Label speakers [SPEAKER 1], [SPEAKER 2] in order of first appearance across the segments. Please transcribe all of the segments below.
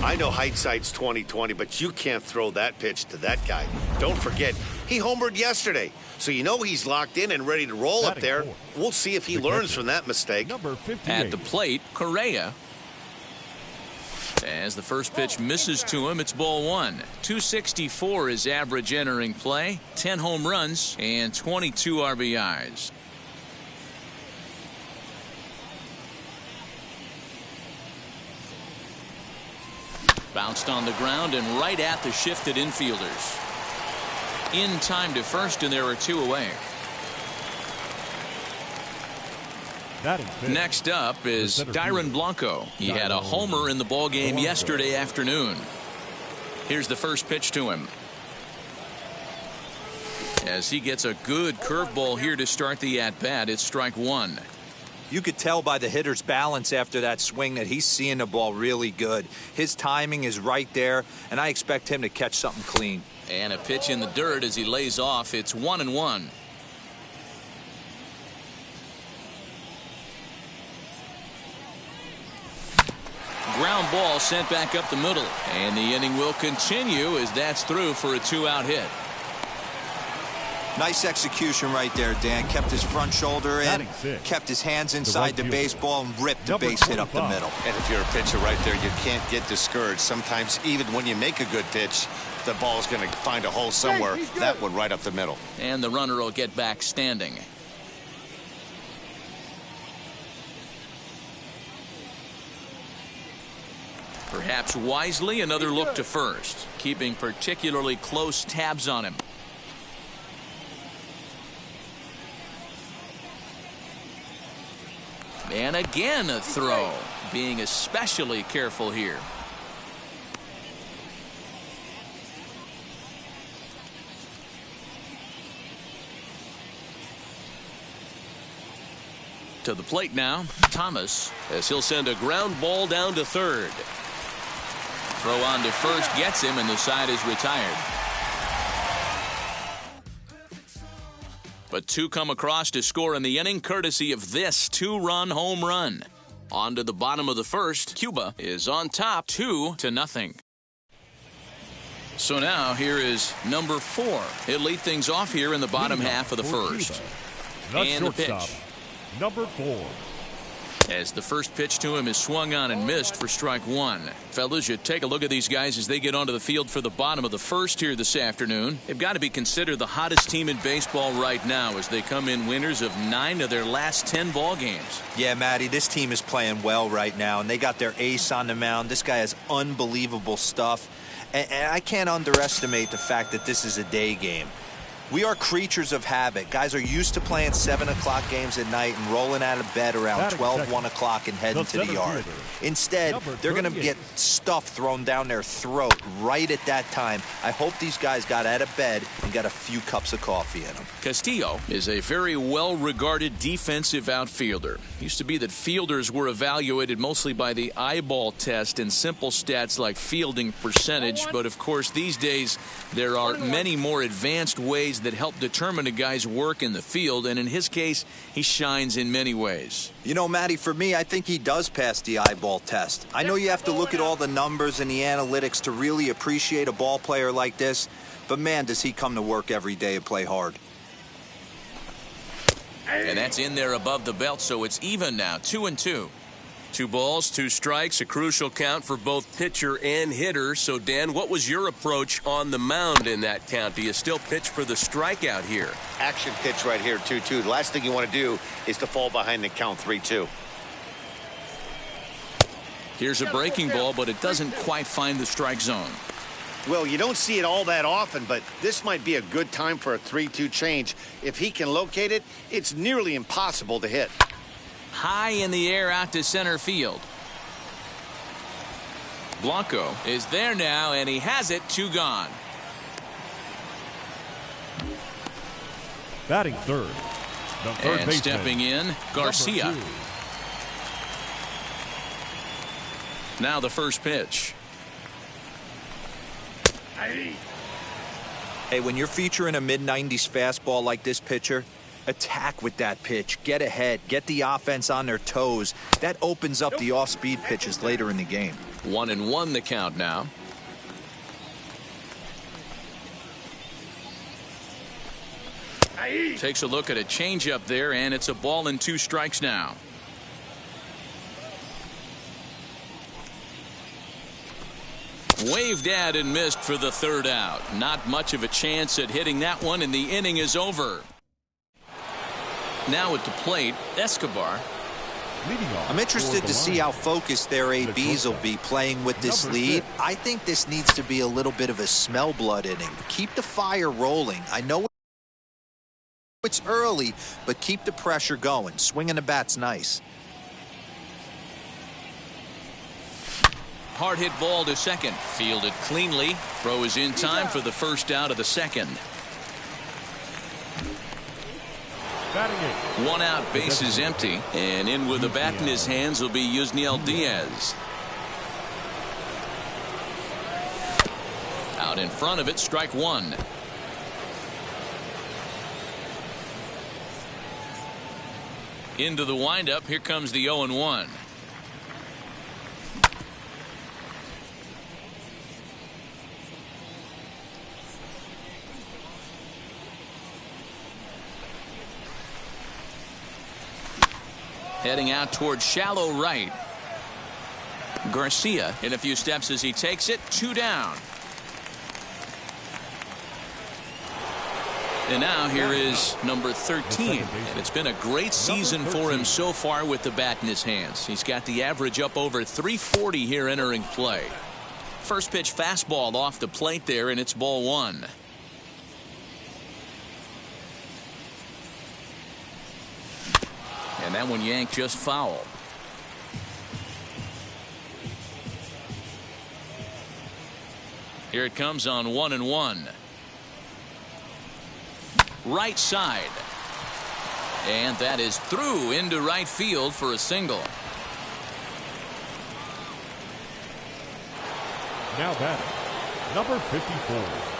[SPEAKER 1] I know hindsight's 20/20, but you can't throw that pitch to that guy. Don't forget, he homered yesterday, so you know he's locked in and ready to roll up there. We'll see if he learns from that mistake.
[SPEAKER 2] At the plate, Correa. As the first pitch misses to him, it's ball one. 264 is average entering play, 10 home runs, and 22 RBIs. Bounced on the ground and right at the shifted infielders. In time to first, and there are two away. Next up is Dyron Blanco. He had a homer in the ballgame yesterday afternoon. Here's the first pitch to him. As he gets a good curveball here to start the at-bat, it's strike one.
[SPEAKER 3] You could tell by the hitter's balance after that swing that he's seeing the ball really good. His timing is right there, and I expect him to catch something clean.
[SPEAKER 2] And a pitch in the dirt as he lays off. It's 1-1. Ground ball sent back up the middle, and the inning will continue as that's through for a two-out hit.
[SPEAKER 3] Nice execution right there, Dan. Kept his front shoulder in, kept his hands inside the baseball, and ripped the base hit up the middle.
[SPEAKER 1] And if you're a pitcher right there, you can't get discouraged. Sometimes even when you make a good pitch, the ball's going to find a hole somewhere. That one right up the middle.
[SPEAKER 2] And the runner will get back standing. Perhaps wisely, another look to first, keeping particularly close tabs on him. And again a throw, being especially careful here. To the plate now, Thomas, as he'll send a ground ball down to third. Throw on to first gets him, and the side is retired. But two come across to score in the inning, courtesy of this two-run home run. On to the bottom of the first, Cuba is on top 2-0. So now here is number 4. He'll lead things off here in the bottom half of the first. And the pitch.
[SPEAKER 4] Number 4.
[SPEAKER 2] As the first pitch to him is swung on and missed for strike one. Fellas, you take a look at these guys as they get onto the field for the bottom of the first here this afternoon. They've got to be considered the hottest team in baseball right now as they come in winners of 9 of their last 10 ball games.
[SPEAKER 3] Yeah, Matty, this team is playing well right now, and they got their ace on the mound. This guy has unbelievable stuff, and I can't underestimate the fact that this is a day game. We are creatures of habit. Guys are used to playing 7 o'clock games at night and rolling out of bed around 12, 1 o'clock and heading to the yard. Instead, they're going to get stuff thrown down their throat right at that time. I hope these guys got out of bed and got a few cups of coffee in them.
[SPEAKER 2] Castillo is a very well-regarded defensive outfielder. Used to be that fielders were evaluated mostly by the eyeball test and simple stats like fielding percentage, but of course these days there are many more advanced ways that help determine a guy's work in the field, and in his case, he shines in many ways.
[SPEAKER 3] You know, Matty, for me, I think he does pass the eyeball test. I know you have to look at all the numbers and the analytics to really appreciate a ball player like this, but man, does he come to work every day and play hard.
[SPEAKER 2] And that's in there above the belt, so it's even now, 2-2. 2 balls, 2 strikes, a crucial count for both pitcher and hitter. So, Dan, what was your approach on the mound in that count? Do you still pitch for the strikeout here?
[SPEAKER 1] Action pitch right here, 2-2. The last thing you want to do is to fall behind the count 3-2.
[SPEAKER 2] Here's a breaking ball, but it doesn't quite find the strike zone.
[SPEAKER 1] Well, you don't see it all that often, but this might be a good time for a 3-2 change. If he can locate it, it's nearly impossible to hit.
[SPEAKER 2] High in the air out to center field. Blanco is there now, and he has it. 2 gone.
[SPEAKER 4] Batting third. The third
[SPEAKER 2] and
[SPEAKER 4] baseman,
[SPEAKER 2] stepping in, Garcia. Now the first pitch.
[SPEAKER 3] Hey, when you're featuring a mid-90s fastball like this pitcher, attack with that pitch. Get ahead. Get the offense on their toes. That opens up the off-speed pitches later in the game.
[SPEAKER 2] 1-1 the count now. Takes a look at a changeup there, and it's a ball and 2 strikes now. Waved at and missed for the 3rd out. Not much of a chance at hitting that one, and the inning is over. Now at the plate, Escobar.
[SPEAKER 3] I'm interested to see how focused their ABs will be playing with this lead. I think this needs to be a little bit of a smell blood inning. Keep the fire rolling. I know it's early, but keep the pressure going. Swinging the bat's nice.
[SPEAKER 2] Hard hit ball to second. Fielded cleanly. Throw is in time for the 1st out of the 2nd. 1 out, base is empty, and in with the bat in his hands will be Yusniel Diaz. Out in front of it, strike 1. Into the windup, here comes the 0-1. Heading out towards shallow right. Garcia in a few steps as he takes it. 2 down. And now here is number 13. And it's been a great season for him so far with the bat in his hands. He's got the average up over 340 here entering play. First pitch fastball off the plate there, and it's ball 1. And that one yanked just foul. Here it comes on 1-1. Right side. And that is through into right field for a single.
[SPEAKER 4] Now batting, number 54.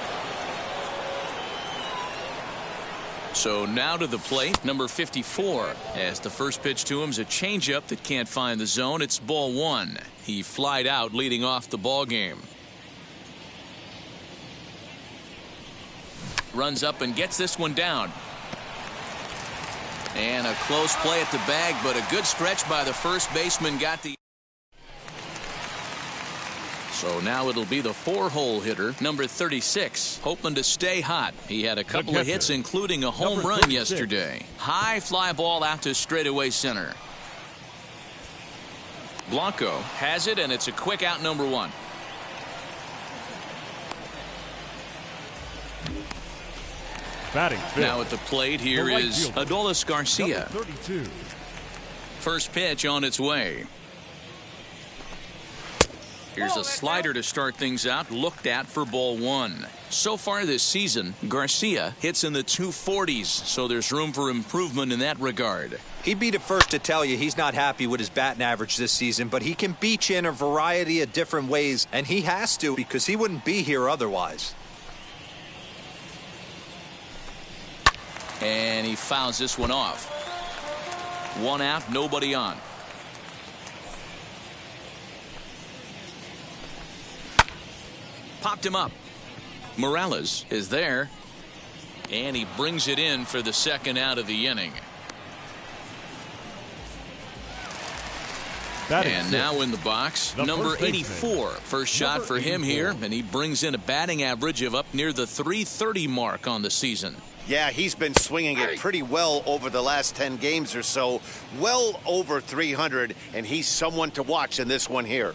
[SPEAKER 2] So now to the plate, number 54. As the first pitch to him is a changeup that can't find the zone. It's ball 1. He flied out leading off the ball game. Runs up and gets this one down. And a close play at the bag, but a good stretch by the first baseman got the. So now it'll be the 4-hole hitter, number 36, hoping to stay hot. He had a couple of hits, including a home run yesterday. High fly ball out to straightaway center. Blanco has it, and it's a quick out, number 1.
[SPEAKER 4] Batting fifth.
[SPEAKER 2] Now at the plate, here is Adolis Garcia.
[SPEAKER 4] 32.
[SPEAKER 2] First pitch on its way. Here's a slider to start things out, looked at for ball 1. So far this season, Garcia hits in the 240s, so there's room for improvement in that regard.
[SPEAKER 3] He'd be the first to tell you he's not happy with his batting average this season, but he can beat you in a variety of different ways, and he has to because he wouldn't be here otherwise.
[SPEAKER 2] And he fouls this one off. 1 out, nobody on. Popped him up. Morales is there, and he brings it in for the 2nd out of the inning. And now in the box, number 84. First shot for him here, and he brings in a batting average of up near the 330 mark on the season.
[SPEAKER 1] Yeah, he's been swinging it pretty well over the last 10 games or so. Well over 300, and he's someone to watch in this one here.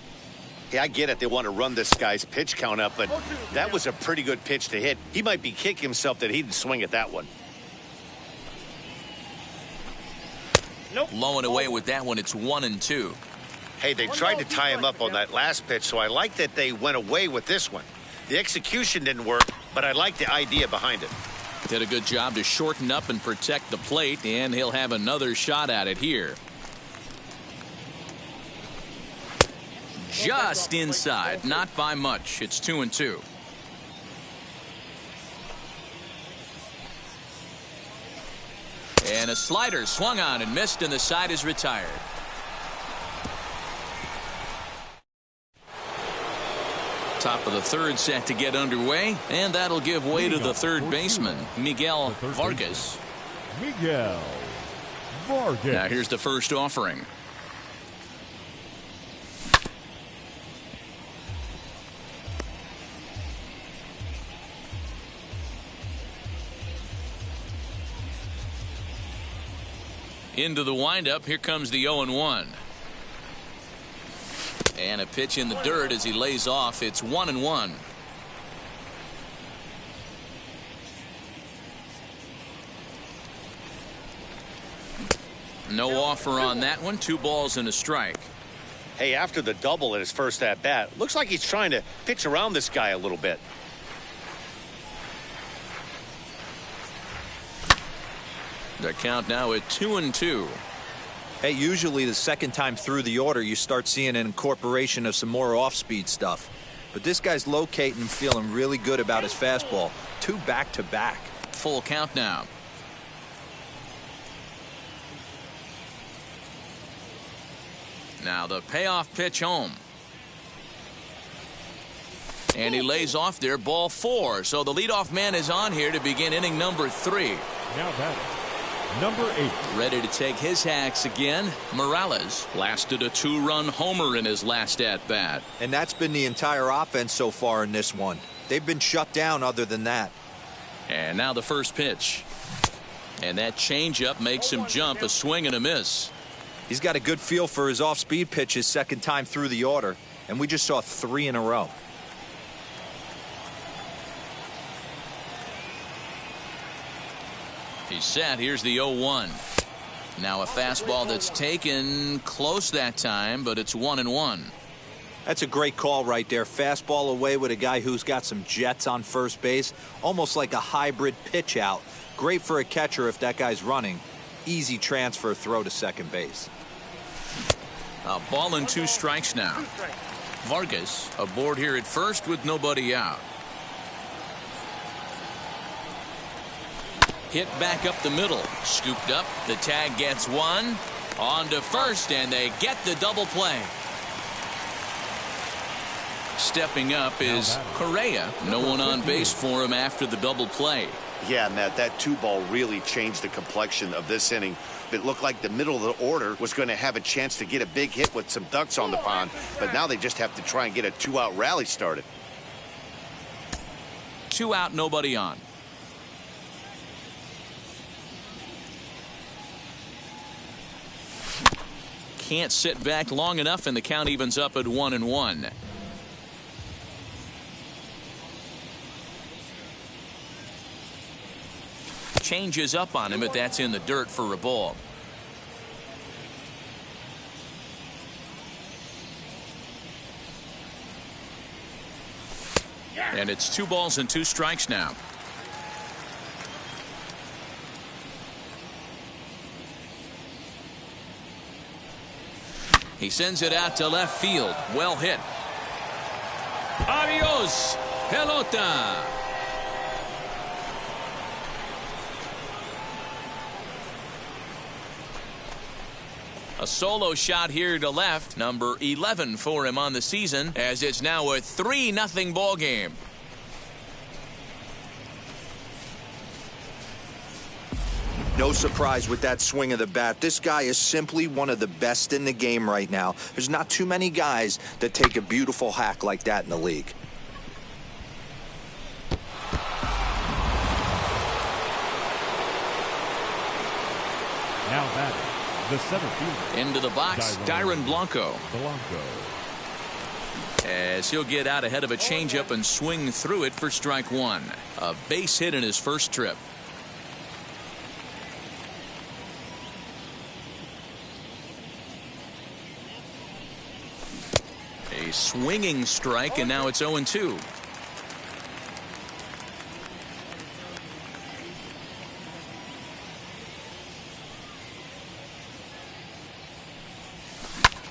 [SPEAKER 1] Yeah, I get it. They want to run this guy's pitch count up, but that was a pretty good pitch to hit. He might be kicking himself that he didn't swing at that one.
[SPEAKER 2] Low and away with that one. It's 1-2.
[SPEAKER 1] Hey, they tried to tie him up on that last pitch, so I like that they went away with this one. The execution didn't work, but I like the idea behind it.
[SPEAKER 2] Did a good job to shorten up and protect the plate, and he'll have another shot at it here. Just inside, not by much. It's 2-2. And a slider swung on and missed, and the side is retired. Top of the third set to get underway, and that'll give way to the third baseman, Miguel Vargas.
[SPEAKER 4] Miguel Vargas.
[SPEAKER 2] Now here's the first offering. Into the windup, here comes the 0-1. And a pitch in the dirt as he lays off. It's 1-1. No offer on that one. 2 balls and a strike.
[SPEAKER 1] Hey, after the double in his first at bat, looks like he's trying to pitch around this guy a little bit.
[SPEAKER 2] The count now at 2-2.
[SPEAKER 3] Hey, usually the second time through the order, you start seeing an incorporation of some more off-speed stuff. But this guy's locating and feeling really good about his fastball. 2 back-to-back.
[SPEAKER 2] Full count now. Now the payoff pitch home. And he lays off there, ball 4. So the leadoff man is on here to begin inning number 3.
[SPEAKER 4] Now batting, number 8.
[SPEAKER 2] Ready to take his hacks again. Morales lasted a 2-run homer in his last at-bat.
[SPEAKER 3] And that's been the entire offense so far in this one. They've been shut down other than that.
[SPEAKER 2] And now the first pitch. And that changeup makes him jump, a swing and a miss.
[SPEAKER 3] He's got a good feel for his off-speed pitches second time through the order. And we just saw 3 in a row.
[SPEAKER 2] He's set. Here's the 0-1. Now a fastball that's taken close that time, but it's 1-1.
[SPEAKER 3] That's a great call right there. Fastball away with a guy who's got some jets on first base. Almost like a hybrid pitch out. Great for a catcher if that guy's running. Easy transfer throw to second base.
[SPEAKER 2] A ball and 2 strikes now. Vargas aboard here at first with nobody out. Hit back up the middle. Scooped up. The tag gets 1. On to first, and they get the double play. Stepping up is Correa. No one on base for him after the double play.
[SPEAKER 1] Yeah, Matt, that 2-ball really changed the complexion of this inning. It looked like the middle of the order was going to have a chance to get a big hit with some ducks on the pond, but now they just have to try and get a 2-out rally started.
[SPEAKER 2] 2 out, nobody on. Can't sit back long enough, and the count evens up at 1-1. Changes up on him, but that's in the dirt for a ball. And it's 2 balls and 2 strikes now. He sends it out to left field. Well hit. Adios, pelota. A solo shot here to left. Number 11 for him on the season, as it's now a 3-0 ball game.
[SPEAKER 3] No surprise with that swing of the bat. This guy is simply one of the best in the game right now. There's not too many guys that take a beautiful hack like that in the league.
[SPEAKER 4] Now batting, the center fielder.
[SPEAKER 2] Into the box, Dyron Blanco. As he'll get out ahead of a changeup and swing through it for strike 1. A base hit in his first trip. A swinging strike, and now it's 0-2.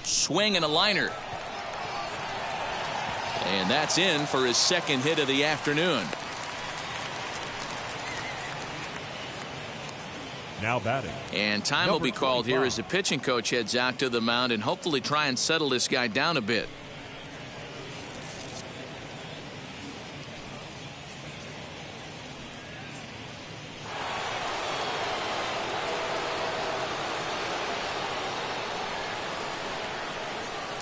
[SPEAKER 2] Swing and a liner. And that's in for his second hit of the afternoon.
[SPEAKER 4] Now batting.
[SPEAKER 2] And time will be called here as the pitching coach heads out to the mound and hopefully try and settle this guy down a bit.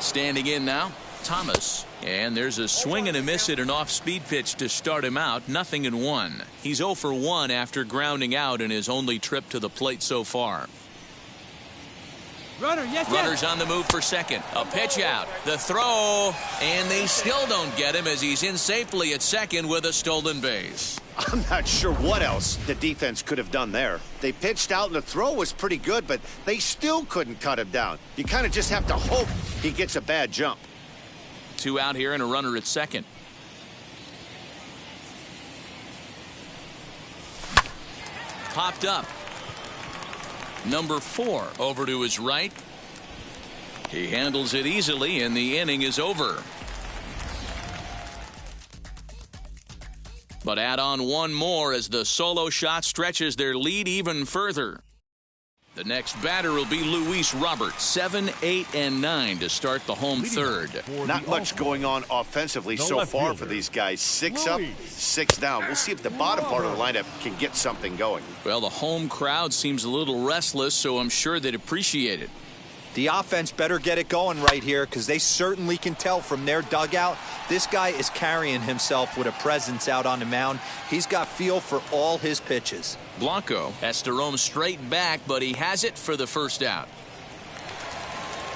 [SPEAKER 2] Standing in now, Thomas. And there's a swing and a miss at an off-speed pitch to start him out. 0-1. He's 0 for 1 after grounding out in his only trip to the plate so far. Runners on the move for second. A pitch out. The throw. And they still don't get him as he's in safely at second with a stolen base.
[SPEAKER 1] I'm not sure what else the defense could have done there. They pitched out and the throw was pretty good, but they still couldn't cut him down. You kind of just have to hope he gets a bad jump.
[SPEAKER 2] 2 out here and a runner at second. Popped up. Number 4 over to his right. He handles it easily and the inning is over. But add on one more as the solo shot stretches their lead even further. The next batter will be Luis Robert. 7, 8, and 9 to start the home third.
[SPEAKER 1] Not much going on offensively so far for these guys. 6 up, 6 down. We'll see if the bottom part of the lineup can get something going.
[SPEAKER 2] Well, the home crowd seems a little restless, so I'm sure they'd appreciate it.
[SPEAKER 3] The offense better get it going right here because they certainly can tell from their dugout this guy is carrying himself with a presence out on the mound. He's got feel for all his pitches.
[SPEAKER 2] Blanco has to roam straight back, but he has it for the first out.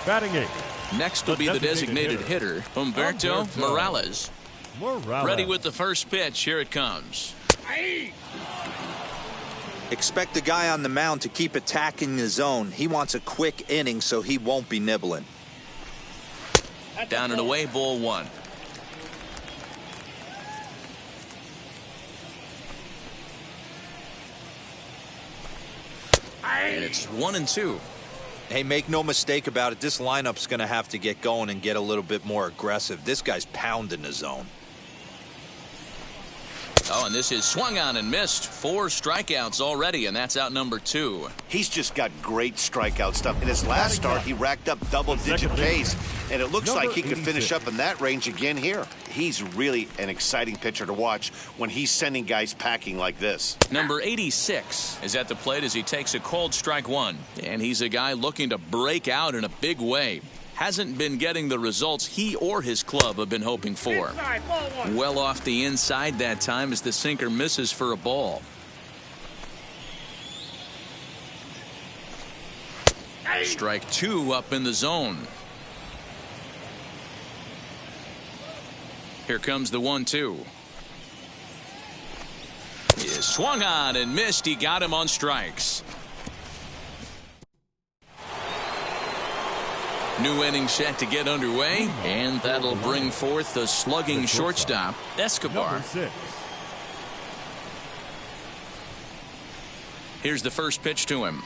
[SPEAKER 4] Batting 8.
[SPEAKER 2] Next will be the designated hitter, Humberto Morales. Ready with the first pitch. Here it comes.
[SPEAKER 3] Expect the guy on the mound to keep attacking the zone. He wants a quick inning so he won't be nibbling.
[SPEAKER 2] Down and away, ball 1. And it's 1-2.
[SPEAKER 3] Hey, make no mistake about it. This lineup's going to have to get going and get a little bit more aggressive. This guy's pounding the zone.
[SPEAKER 2] Oh, and this is swung on and missed. 4 strikeouts already, and that's out number 2.
[SPEAKER 1] He's just got great strikeout stuff. In his last start, he racked up double-digit Ks, and it looks like he could finish up in that range again here. He's really an exciting pitcher to watch when he's sending guys packing like this.
[SPEAKER 2] Number 86 is at the plate as he takes a cold strike 1, and he's a guy looking to break out in a big way. Hasn't been getting the results he or his club have been hoping for. Well off the inside that time as the sinker misses for a ball. Strike 2 up in the zone. Here comes the 1-2. He is swung on and missed. He got him on strikes. New inning set to get underway, and that'll bring forth the slugging shortstop, Escobar. Here's the first pitch to him.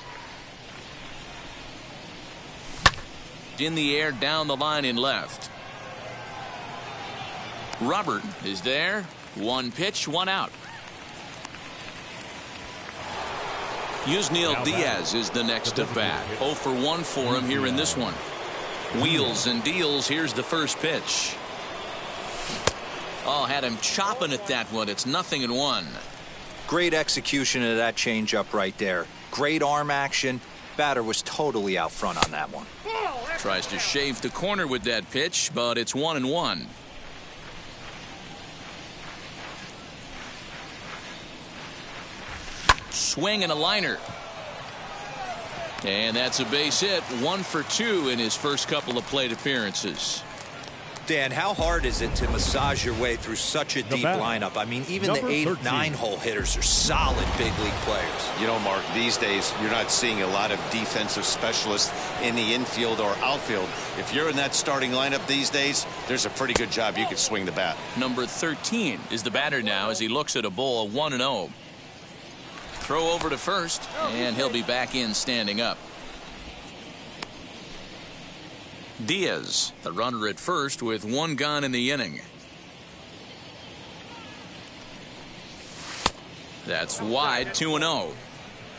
[SPEAKER 2] In the air, down the line in left. Robert is there. 1 pitch, 1 out. Yusniel Diaz is the next at bat. 0 for 1 for him here in this one. Wheels and deals. Here's the first pitch. Oh, had him chopping at that one. It's 0-1.
[SPEAKER 3] Great execution of that changeup right there. Great arm action. Batter was totally out front on that one.
[SPEAKER 2] Tries to shave the corner with that pitch, but it's 1-1. Swing and a liner. And that's a base hit. 1 for 2 in his first couple of plate appearances.
[SPEAKER 3] Dan, how hard is it to massage your way through such a deep lineup? I mean, even the 8 9-hole hitters are solid big league players.
[SPEAKER 1] You know, Mark, these days you're not seeing a lot of defensive specialists in the infield or outfield. If you're in that starting lineup these days, there's a pretty good job you can swing the bat.
[SPEAKER 2] Number 13 is the batter now as he looks at a ball 1-0. Throw over to first, and he'll be back in standing up. Diaz, the runner at first with 1 gone in the inning. That's wide, 2-0.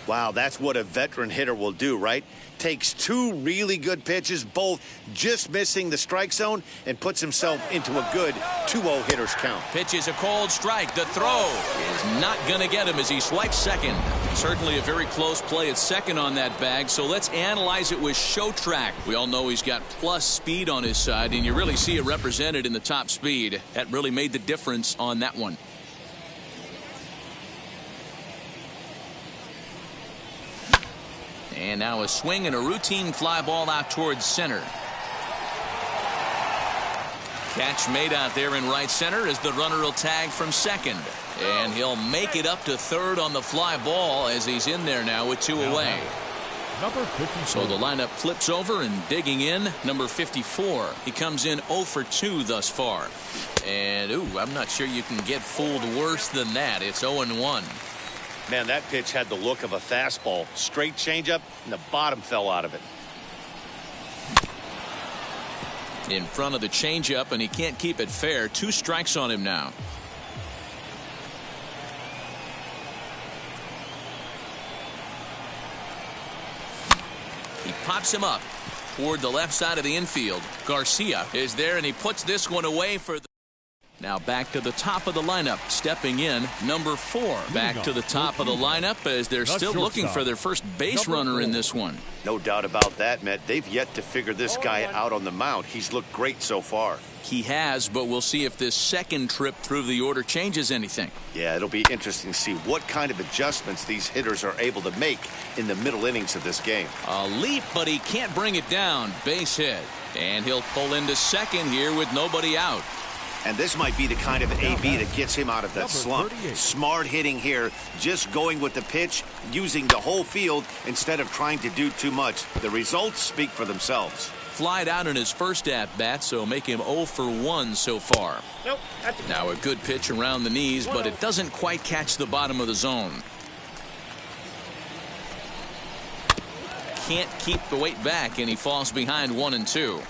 [SPEAKER 1] Wow, that's what a veteran hitter will do, right? Takes two really good pitches, both just missing the strike zone, and puts himself into a good 2-0 hitter's count.
[SPEAKER 2] Pitch is a cold strike. The throw is not going to get him as he swipes second. Certainly a very close play at second on that bag, so let's analyze it with show track. We all know he's got plus speed on his side, and you really see it represented in the top speed. That really made the difference on that one. And now a swing and a routine fly ball out towards center. Catch made out there in right center as the runner will tag from second. And he'll make it up to third on the fly ball as he's in there now with 2 away.
[SPEAKER 4] Number 54.
[SPEAKER 2] So the lineup flips over and digging in, number 54. He comes in 0 for 2 thus far. And, I'm not sure you can get fooled worse than that. It's 0-1.
[SPEAKER 1] Man, that pitch had the look of a fastball. Straight changeup, and the bottom fell out of it.
[SPEAKER 2] In front of the changeup, and he can't keep it fair. 2 strikes on him now. He pops him up toward the left side of the infield. Garcia is there, and he puts this one away for the... Now back to the top of the lineup, stepping in, number 4. Back to the top of the lineup as they're still looking for their first base runner in this one.
[SPEAKER 1] No doubt about that, Matt. They've yet to figure this guy out on the mound. He's looked great so far.
[SPEAKER 2] He has, but we'll see if this second trip through the order changes anything.
[SPEAKER 1] Yeah, it'll be interesting to see what kind of adjustments these hitters are able to make in the middle innings of this game.
[SPEAKER 2] A leap, but he can't bring it down. Base hit. And he'll pull into second here with nobody out.
[SPEAKER 1] And this might be the kind of AB that gets him out of that slump. Smart hitting here, just going with the pitch, using the whole field instead of trying to do too much. The results speak for themselves.
[SPEAKER 2] Flied out in his first at-bat, so make him 0 for 1 so far.
[SPEAKER 5] Nope.
[SPEAKER 2] Now a good pitch around the knees, but it doesn't quite catch the bottom of the zone. Can't keep the weight back, and he falls behind 1-2.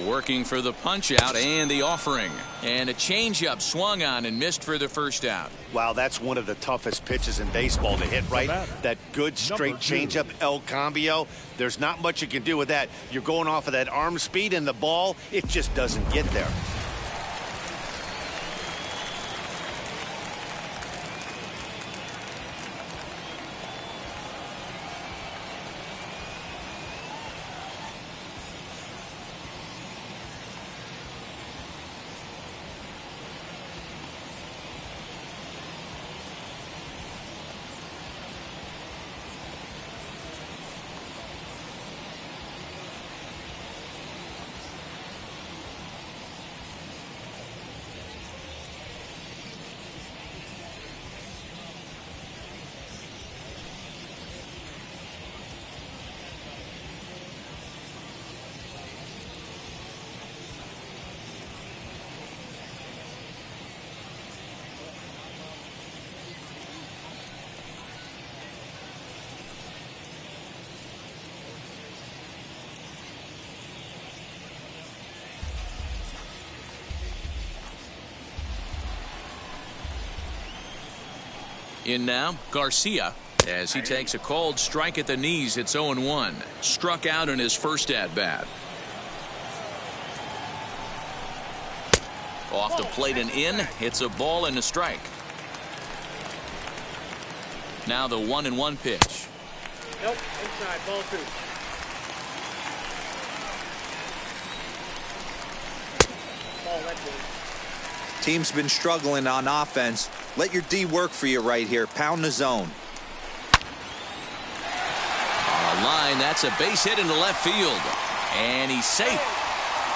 [SPEAKER 2] Working for the punch out and the offering. And a changeup swung on and missed for the first out.
[SPEAKER 1] Wow, that's one of the toughest pitches in baseball to hit, right? That good straight changeup, El Cambio. There's not much you can do with that. You're going off of that arm speed, and the ball, it just doesn't get there.
[SPEAKER 2] In now, Garcia, as he takes a cold strike at the knees. It's 0-1. Struck out in his first at-bat. Off the plate and in. Hits a ball and a strike. Now the 1-1 pitch.
[SPEAKER 5] Nope, inside, ball 2. Ball that way.
[SPEAKER 3] Team's been struggling on offense. Let your D work for you right here. Pound the zone.
[SPEAKER 2] On a line, that's a base hit into left field. And he's safe.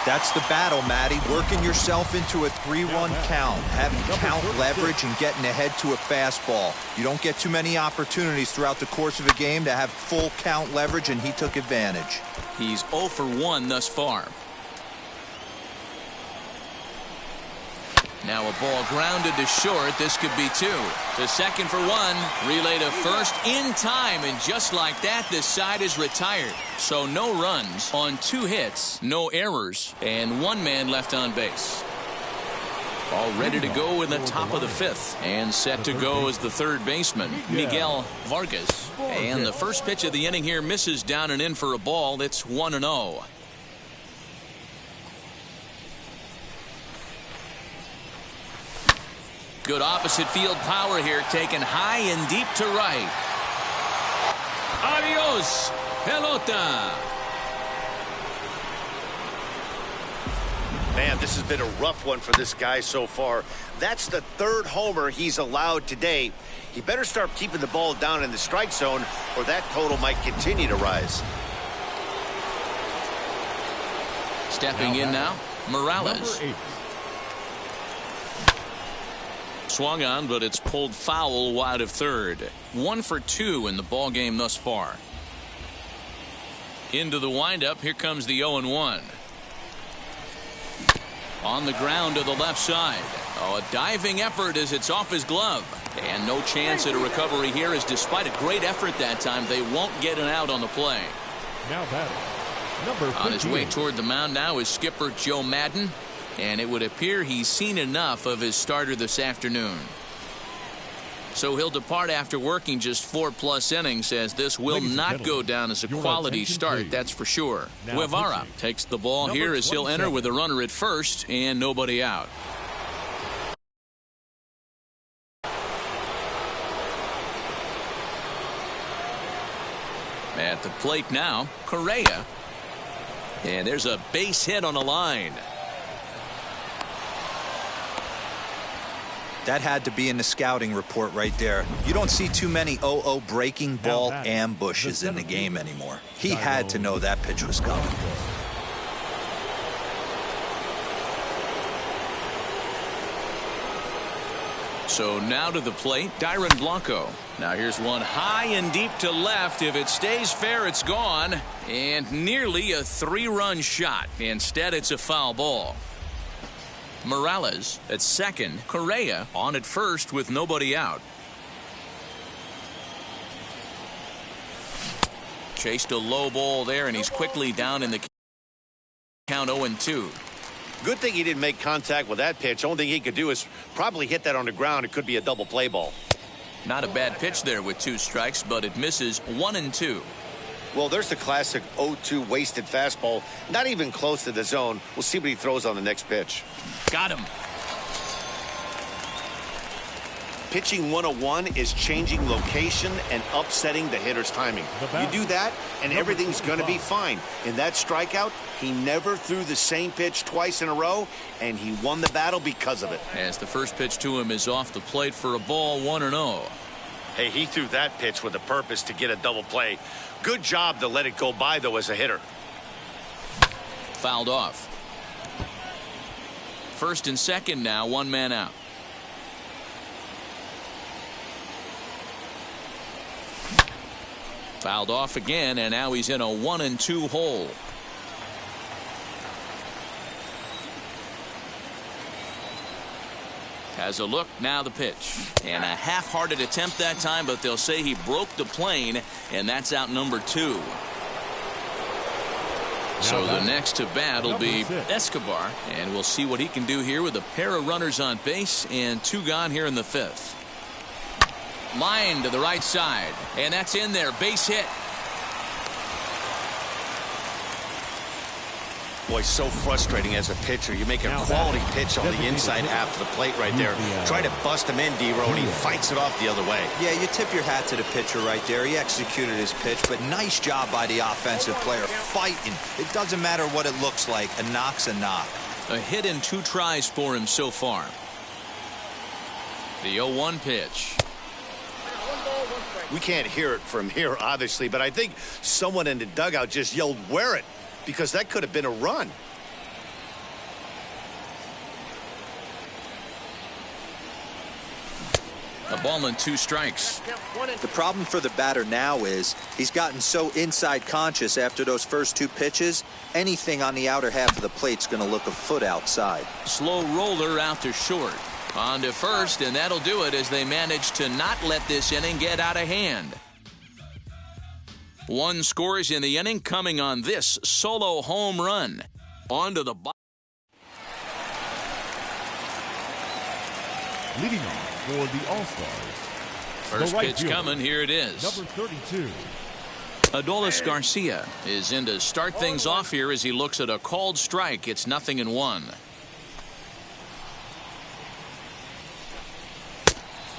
[SPEAKER 3] That's the battle, Matty. Working yourself into a 3-1 count. Having count leverage and getting ahead to a fastball. You don't get too many opportunities throughout the course of a game to have full count leverage, and he took advantage.
[SPEAKER 2] He's 0 for 1 thus far. Now a ball grounded to short. This could be 2. To second for 1. Relay to first in time. And just like that, this side is retired. So no runs on 2 hits, no errors, and 1 man left on base. All ready to go in the top of the fifth. And set to go as the third baseman, Miguel Vargas. And the first pitch of the inning here misses down and in for a ball. It's 1-0. Good opposite field power here, taken high and deep to right. Adios, pelota.
[SPEAKER 1] Man, this has been a rough one for this guy so far. That's the third homer he's allowed today. He better start keeping the ball down in the strike zone, or that total might continue to rise.
[SPEAKER 2] Stepping in now, Morales. Swung on, but it's pulled foul wide of third. 1 for 2 in the ball game thus far. Into the windup, here comes the 0-1. On the ground to the left side. Oh, a diving effort as it's off his glove. And no chance at a recovery here, as despite a great effort that time, they won't get an out on the play.
[SPEAKER 4] Now batting, number 58.
[SPEAKER 2] On his way toward the mound now is skipper Joe Madden. And it would appear he's seen enough of his starter this afternoon. So he'll depart after working just 4+ innings, as this will not go down as a quality start,
[SPEAKER 4] please.
[SPEAKER 2] That's for sure.
[SPEAKER 4] Now
[SPEAKER 2] Guevara
[SPEAKER 4] pitching.
[SPEAKER 2] takes the ball
[SPEAKER 4] Number
[SPEAKER 2] here as he'll
[SPEAKER 4] 27.
[SPEAKER 2] enter with a runner at first and nobody out. At the plate now, Correa. And there's a base hit on the line.
[SPEAKER 3] That had to be in the scouting report right there. You don't see too many 0-0 breaking ball ambushes in the game anymore. He had to know that pitch was coming.
[SPEAKER 2] So now to the plate, Dyron Blanco. Now here's one high and deep to left. If it stays fair, it's gone. And nearly a 3-run shot. Instead, it's a foul ball. Morales at second. Correa on at first with nobody out. Chased a low ball there, and he's quickly down in the count. 0-2.
[SPEAKER 1] Good thing he didn't make contact with that pitch. Only thing he could do is probably hit that on the ground. It could be a double play ball.
[SPEAKER 2] Not a bad pitch there with 2 strikes, but it misses 1-2.
[SPEAKER 1] Well, there's the classic 0-2 wasted fastball. Not even close to the zone. We'll see what he throws on the next pitch.
[SPEAKER 2] Got him.
[SPEAKER 1] Pitching 101 is changing location and upsetting the hitter's timing. You do that, and everything's going to be fine. In that strikeout, he never threw the same pitch twice in a row, and he won the battle because of it.
[SPEAKER 2] As the first pitch to him is off the plate for a ball, 1-0.
[SPEAKER 1] Hey, he threw that pitch with a purpose to get a double play. Good job to let it go by, though, as a hitter.
[SPEAKER 2] Fouled off. First and second now, 1 man out. Fouled off again, and now he's in a 1-2 hole. Has a look, now the pitch. And a half-hearted attempt that time, but they'll say he broke the plane, and that's out number 2. So the next to bat will be Escobar, and we'll see what he can do here with a pair of runners on base and 2 gone here in the 5th. Line to the right side, and that's in there, base hit.
[SPEAKER 1] Boy, so frustrating as a pitcher. You make a quality pitch on the inside half of the plate right there. Try to bust him in, D-Row, and he fights it off the other way.
[SPEAKER 3] Yeah, you tip your hat to the pitcher right there. He executed his pitch, but nice job by the offensive player fighting. It doesn't matter what it looks like. A knock's a knock.
[SPEAKER 2] A hit in 2 tries for him so far. The 0-1 pitch.
[SPEAKER 1] We can't hear it from here, obviously, but I think someone in the dugout just yelled, "Wear it," because that could have been a run.
[SPEAKER 2] A ball and 2 strikes.
[SPEAKER 3] The problem for the batter now is he's gotten so inside conscious after those first 2 pitches. Anything on the outer half of the plate's going to look a foot outside.
[SPEAKER 2] Slow roller out to short. On to first, and that'll do it as they manage to not let this inning get out of hand. 1 scores in the inning coming on this solo home run. On to the bottom.
[SPEAKER 4] Leading off for the All-Stars.
[SPEAKER 2] First
[SPEAKER 4] the right
[SPEAKER 2] pitch
[SPEAKER 4] fielder,
[SPEAKER 2] coming. Here it is.
[SPEAKER 4] Number 32.
[SPEAKER 2] Adolis Garcia is in to start things off here as he looks at a called strike. It's 0-1.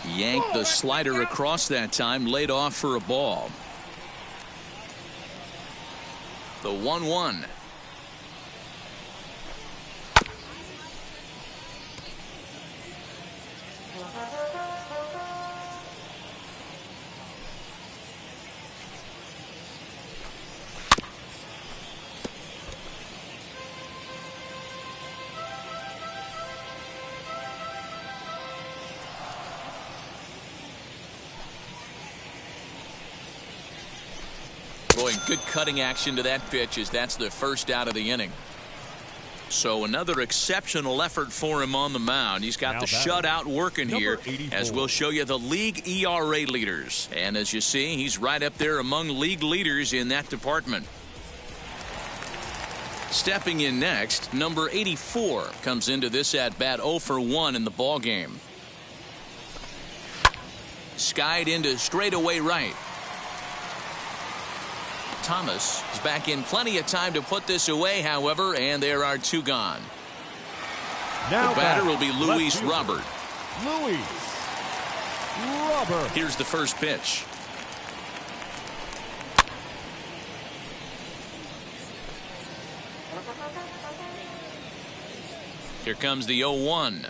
[SPEAKER 2] Yanked the slider across that time, laid off for a ball. The 1-1. Boy, good cutting action to that pitch as that's the first out of the inning. So another exceptional effort for him on the mound. He's got the shutout working here, as we'll show you the league ERA leaders. And as you see, he's right up there among league leaders in that department. Stepping in next, number 84 comes into this at bat 0 for 1 in the ball game. Skied into straightaway right. Thomas is back in plenty of time to put this away, however, and there are 2 gone.
[SPEAKER 4] Now
[SPEAKER 2] the batter will be Luis Robert.
[SPEAKER 4] Luis Robert.
[SPEAKER 2] Here's the first pitch. Here comes the 0-1.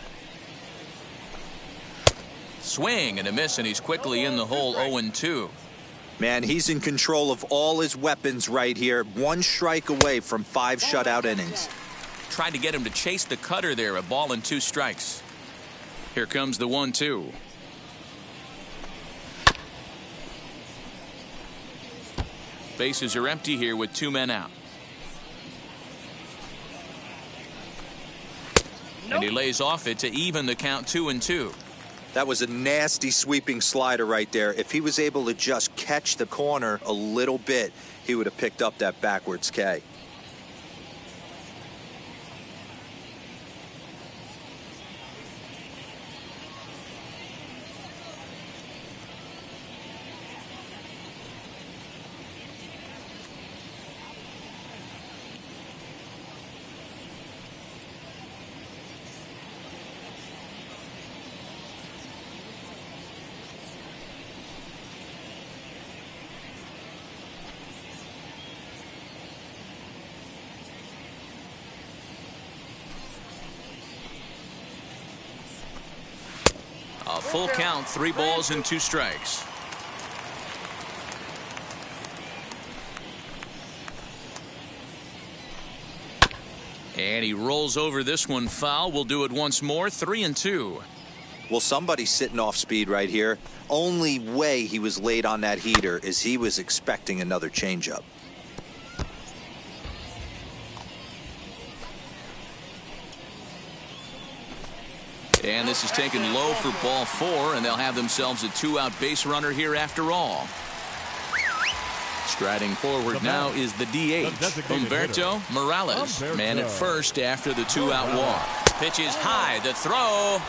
[SPEAKER 2] Swing and a miss, and he's quickly in the hole. 0-2.
[SPEAKER 3] Man, he's in control of all his weapons right here. 1 strike away from 5 shutout innings.
[SPEAKER 2] Tried to get him to chase the cutter there. A ball and 2 strikes. Here comes the 1-2. Bases are empty here with 2 men out. And he lays off it to even the count 2-2.
[SPEAKER 3] That was a nasty sweeping slider right there. If he was able to just catch the corner a little bit, he would have picked up that backwards K.
[SPEAKER 2] A full count, 3 balls and 2 strikes. And he rolls over this one foul. We'll do it once more. 3-2.
[SPEAKER 3] Well, somebody's sitting off speed right here. Only way he was late on that heater is he was expecting another changeup.
[SPEAKER 2] And this is taken low for ball 4, and they'll have themselves a 2-out base runner here after all. Striding forward now is the DH, Humberto Morales. Man at first after the 2-out walk. Pitch is high, the throw.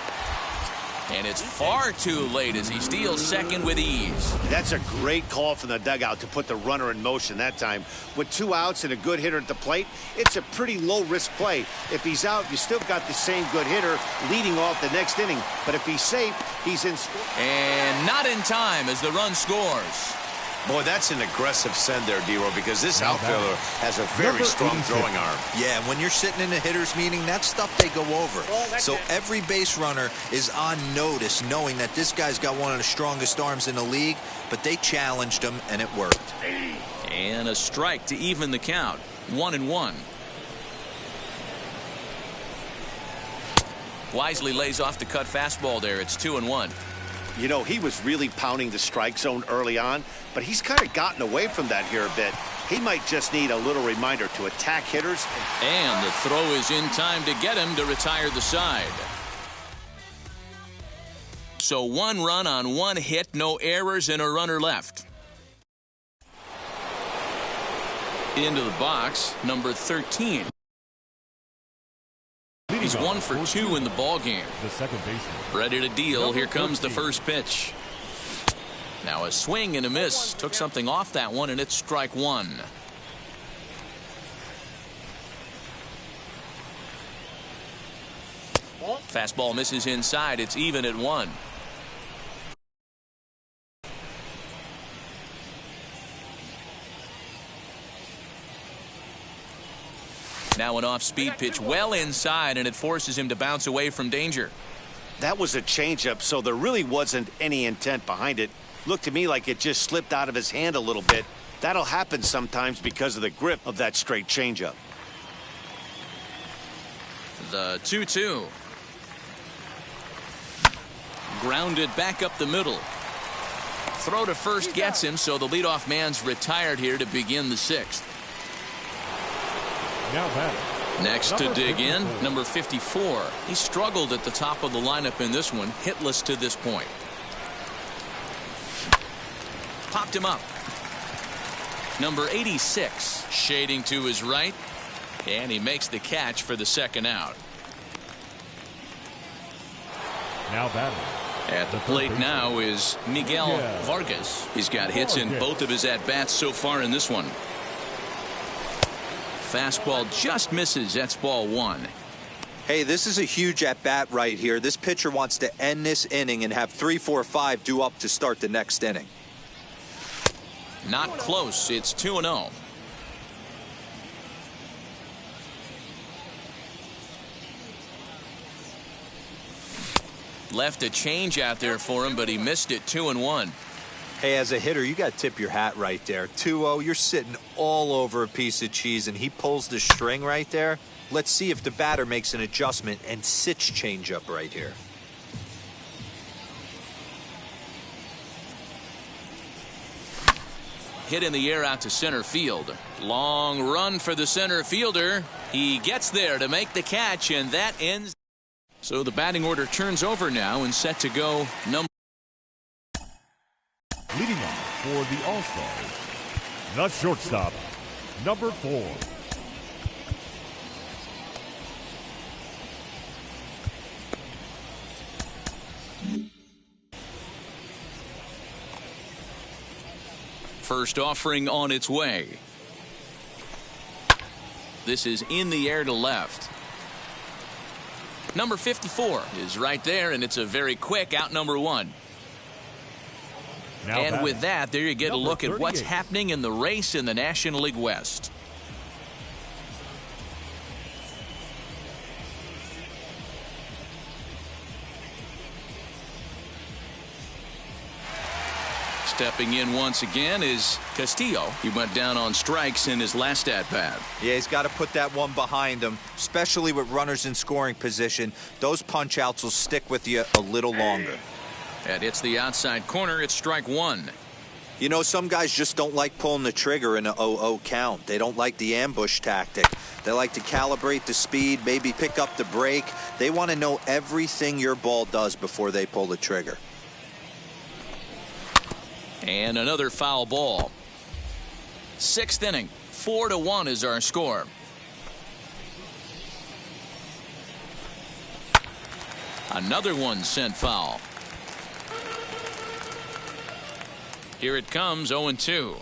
[SPEAKER 2] And it's far too late as he steals second with ease.
[SPEAKER 1] That's a great call from the dugout to put the runner in motion that time. With 2 outs and a good hitter at the plate, it's a pretty low-risk play. If he's out, you still got the same good hitter leading off the next inning. But if he's safe, he's in.
[SPEAKER 2] And not in time as the run scores.
[SPEAKER 1] Boy, that's an aggressive send there, D-Row, because this outfielder has a very strong throwing arm.
[SPEAKER 3] Yeah, when you're sitting in a hitter's meeting, that's stuff they go over. So every base runner is on notice, knowing that this guy's got one of the strongest arms in the league, but they challenged him, and it worked.
[SPEAKER 2] And a strike to even the count. 1-1. Wisely lays off the cut fastball there. It's 2-1.
[SPEAKER 1] You know, he was really pounding the strike zone early on, but he's kind of gotten away from that here a bit. He might just need a little reminder to attack hitters.
[SPEAKER 2] And the throw is in time to get him to retire the side. So 1 run on 1 hit, no errors, and a runner left. Into the box, number 13. He's 1 for 2 in the ball game.
[SPEAKER 4] The second baseman.
[SPEAKER 2] Ready to deal. Here comes the
[SPEAKER 4] 13.
[SPEAKER 2] first pitch. Now a swing and a miss. Took something off that one, and it's strike one. Fastball misses inside. It's even at 1. Now an off-speed pitch well inside, and it forces him to bounce away from danger.
[SPEAKER 1] That was a changeup, so there really wasn't any intent behind it. Looked to me like it just slipped out of his hand a little bit. That'll happen sometimes because of the grip of that straight changeup.
[SPEAKER 2] The 2-2. Grounded back up the middle. Throw to first gets him, so the leadoff man's retired here to begin the 6th.
[SPEAKER 4] Now batting.
[SPEAKER 2] Next to
[SPEAKER 4] Number
[SPEAKER 2] dig
[SPEAKER 4] 54.
[SPEAKER 2] in, number 54. He struggled at the top of the lineup in this one, hitless to this point. Popped him up. Number 86, shading to his right, and he makes the catch for the second out.
[SPEAKER 4] Now batting.
[SPEAKER 2] At the plate now is Miguel Vargas. He's got hits in both of his at-bats so far in this one. Fastball just misses. That's ball 1.
[SPEAKER 3] Hey, this is a huge at-bat right here. This pitcher wants to end this inning and have 3, 4, 5 due up to start the next inning.
[SPEAKER 2] Not close. It's 2-0. Left a change out there for him, but he missed it. 2-1.
[SPEAKER 3] Hey, as a hitter, you got to tip your hat right there. 2-0, you're sitting all over a piece of cheese, and he pulls the string right there. Let's see if the batter makes an adjustment and sits changeup right here.
[SPEAKER 2] Hit in the air out to center field. Long run for the center fielder. He gets there to make the catch, and that ends. So the batting order turns over now and set to go number.
[SPEAKER 4] Leading off for the All-Stars, the shortstop, number 4.
[SPEAKER 2] First offering on its way. This is in the air to left. Number 54 is right there, and it's a very quick out number 1.
[SPEAKER 4] Now
[SPEAKER 2] and
[SPEAKER 4] batting.
[SPEAKER 2] with that, there you get a
[SPEAKER 4] Number
[SPEAKER 2] look at what's
[SPEAKER 4] 38.
[SPEAKER 2] happening in the race in the National League West. Stepping in once again is Castillo. He went down on strikes in his last at-bat.
[SPEAKER 3] Yeah, he's got to put that one behind him, especially with runners in scoring position. Those punch-outs will stick with you a little longer.
[SPEAKER 2] That hits the outside corner. It's strike 1.
[SPEAKER 3] You know, some guys just don't like pulling the trigger in an 0-0 count. They don't like the ambush tactic. They like to calibrate the speed, maybe pick up the brake. They want to know everything your ball does before they pull the trigger.
[SPEAKER 2] And another foul ball. 6th inning. 4-1 is our score. Another one sent foul. Here it comes, 0-2.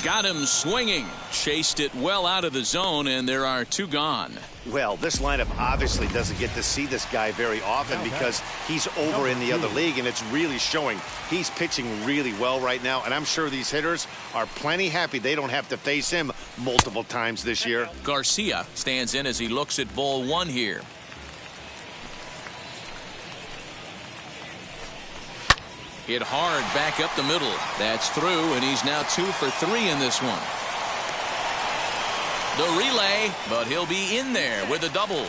[SPEAKER 2] Got him swinging. Chased it well out of the zone, and there are 2 gone.
[SPEAKER 1] Well, this lineup obviously doesn't get to see this guy very often because he's over in the other league, and it's really showing. He's pitching really well right now, and I'm sure these hitters are plenty happy they don't have to face him multiple times this year.
[SPEAKER 2] Garcia stands in as he looks at ball 1 here. Hit hard back up the middle. That's through, and he's now 2 for 3 in this one. The relay, but he'll be in there with a double.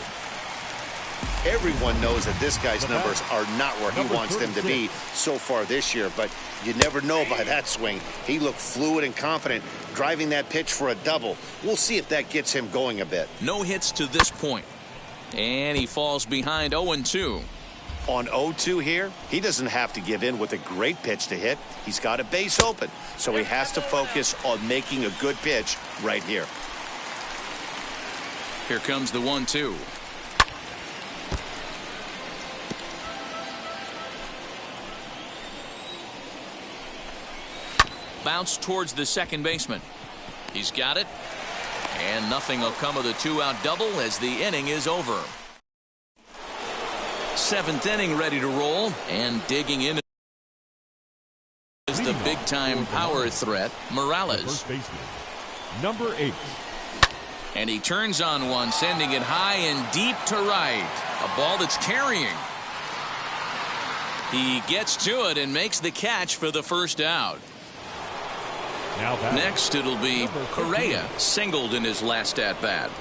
[SPEAKER 1] Everyone knows that this guy's numbers are not where he wants them to be so far this year, but you never know by that swing. He looked fluid and confident, driving that pitch for a double. We'll see if that gets him going a bit.
[SPEAKER 2] No hits to this point. And he falls behind 0-2.
[SPEAKER 1] On 0-2 here, he doesn't have to give in with a great pitch to hit. He's got a base open, so he has to focus on making a good pitch right here.
[SPEAKER 2] Here comes the 1-2. Bounce towards the second baseman. He's got it. And nothing will come of the 2-out double as the inning is over. 7th inning ready to roll, and digging in is the big-time power threat, Morales.
[SPEAKER 4] First baseman, number 8.
[SPEAKER 2] And he turns on one, sending it high and deep to right. A ball that's carrying. He gets to it and makes the catch for the first out. Next, it'll be Correa, singled in his last at-bat.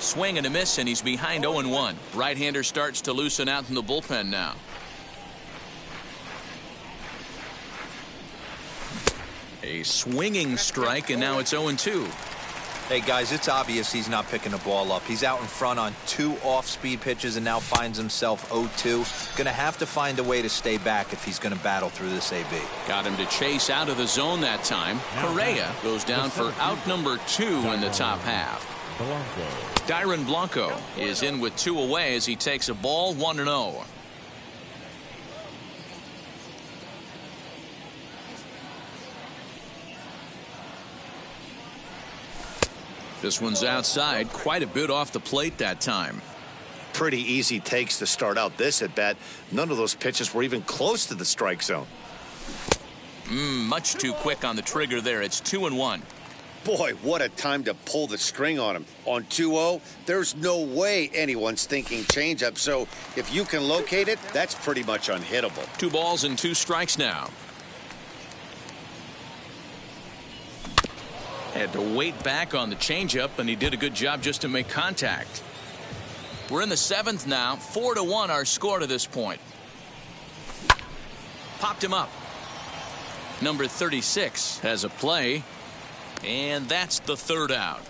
[SPEAKER 2] Swing and a miss, and he's behind 0-1. Right-hander starts to loosen out in the bullpen now. A swinging strike, and now it's 0-2.
[SPEAKER 3] Hey, guys, it's obvious he's not picking the ball up. He's out in front on 2 off-speed pitches and now finds himself 0-2. Going to have to find a way to stay back if he's going to battle through this AB.
[SPEAKER 2] Got him to chase out of the zone that time. Correa goes down for out number 2 in the top half. Dyron Blanco is in with 2 away as he takes a ball 1-0. This one's outside, quite a bit off the plate that time.
[SPEAKER 1] Pretty easy takes to start out this at bat. None of those pitches were even close to the strike zone.
[SPEAKER 2] Much too quick on the trigger there. It's 2-1.
[SPEAKER 1] Boy, what a time to pull the string on him. On 2-0, there's no way anyone's thinking changeup. So if you can locate it, that's pretty much unhittable.
[SPEAKER 2] 2 balls and 2 strikes now. Had to wait back on the changeup, and he did a good job just to make contact. We're in the 7th now. 4-1 our score to this point. Popped him up. Number 36 has a play, and that's the 3rd out.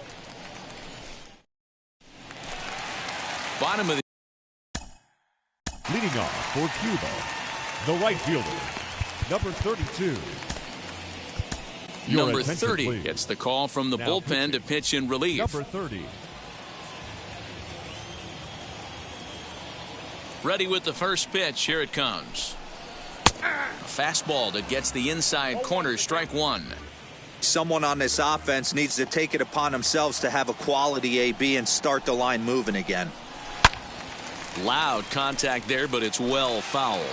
[SPEAKER 2] Bottom of the...
[SPEAKER 4] Leading off for Cuba, the right fielder, number 32.
[SPEAKER 2] Number 30 please. Gets the call from the bullpen pitching. To pitch in relief.
[SPEAKER 4] Number 30.
[SPEAKER 2] Ready with the first pitch. Here it comes. A fastball that gets the inside corner. Strike 1.
[SPEAKER 3] Someone on this offense needs to take it upon themselves to have a quality AB and start the line moving again.
[SPEAKER 2] Loud contact there, but it's well foul.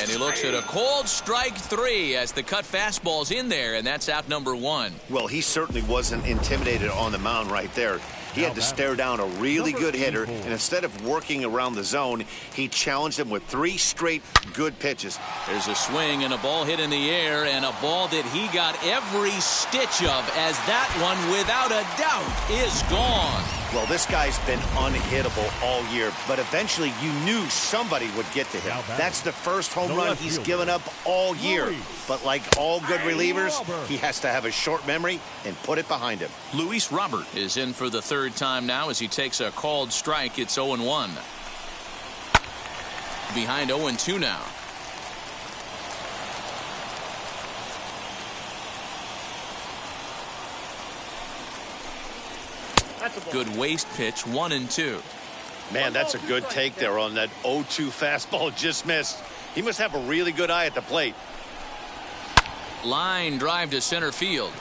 [SPEAKER 2] And he looks at a cold strike 3 as the cut fastball's in there, and that's out number 1.
[SPEAKER 1] Well, he certainly wasn't intimidated on the mound right there. He had to stare down a really good hitter, and instead of working around the zone, he challenged him with 3 straight good pitches.
[SPEAKER 2] There's a swing and a ball hit in the air, and a ball that he got every stitch of, as that one, without a doubt, is gone.
[SPEAKER 1] Well, this guy's been unhittable all year, but eventually you knew somebody would get to him. That's the first home run he's given up all year. But like all good relievers, he has to have a short memory and put it behind him.
[SPEAKER 2] Luis Robert is in for the 3rd time now as he takes a called strike. It's 0-1. Behind 0-2 now. Good waist pitch, 1-2.
[SPEAKER 1] Man, that's a good take there on that 0-2 fastball. Just missed. He must have a really good eye at the plate.
[SPEAKER 2] Line drive to center field.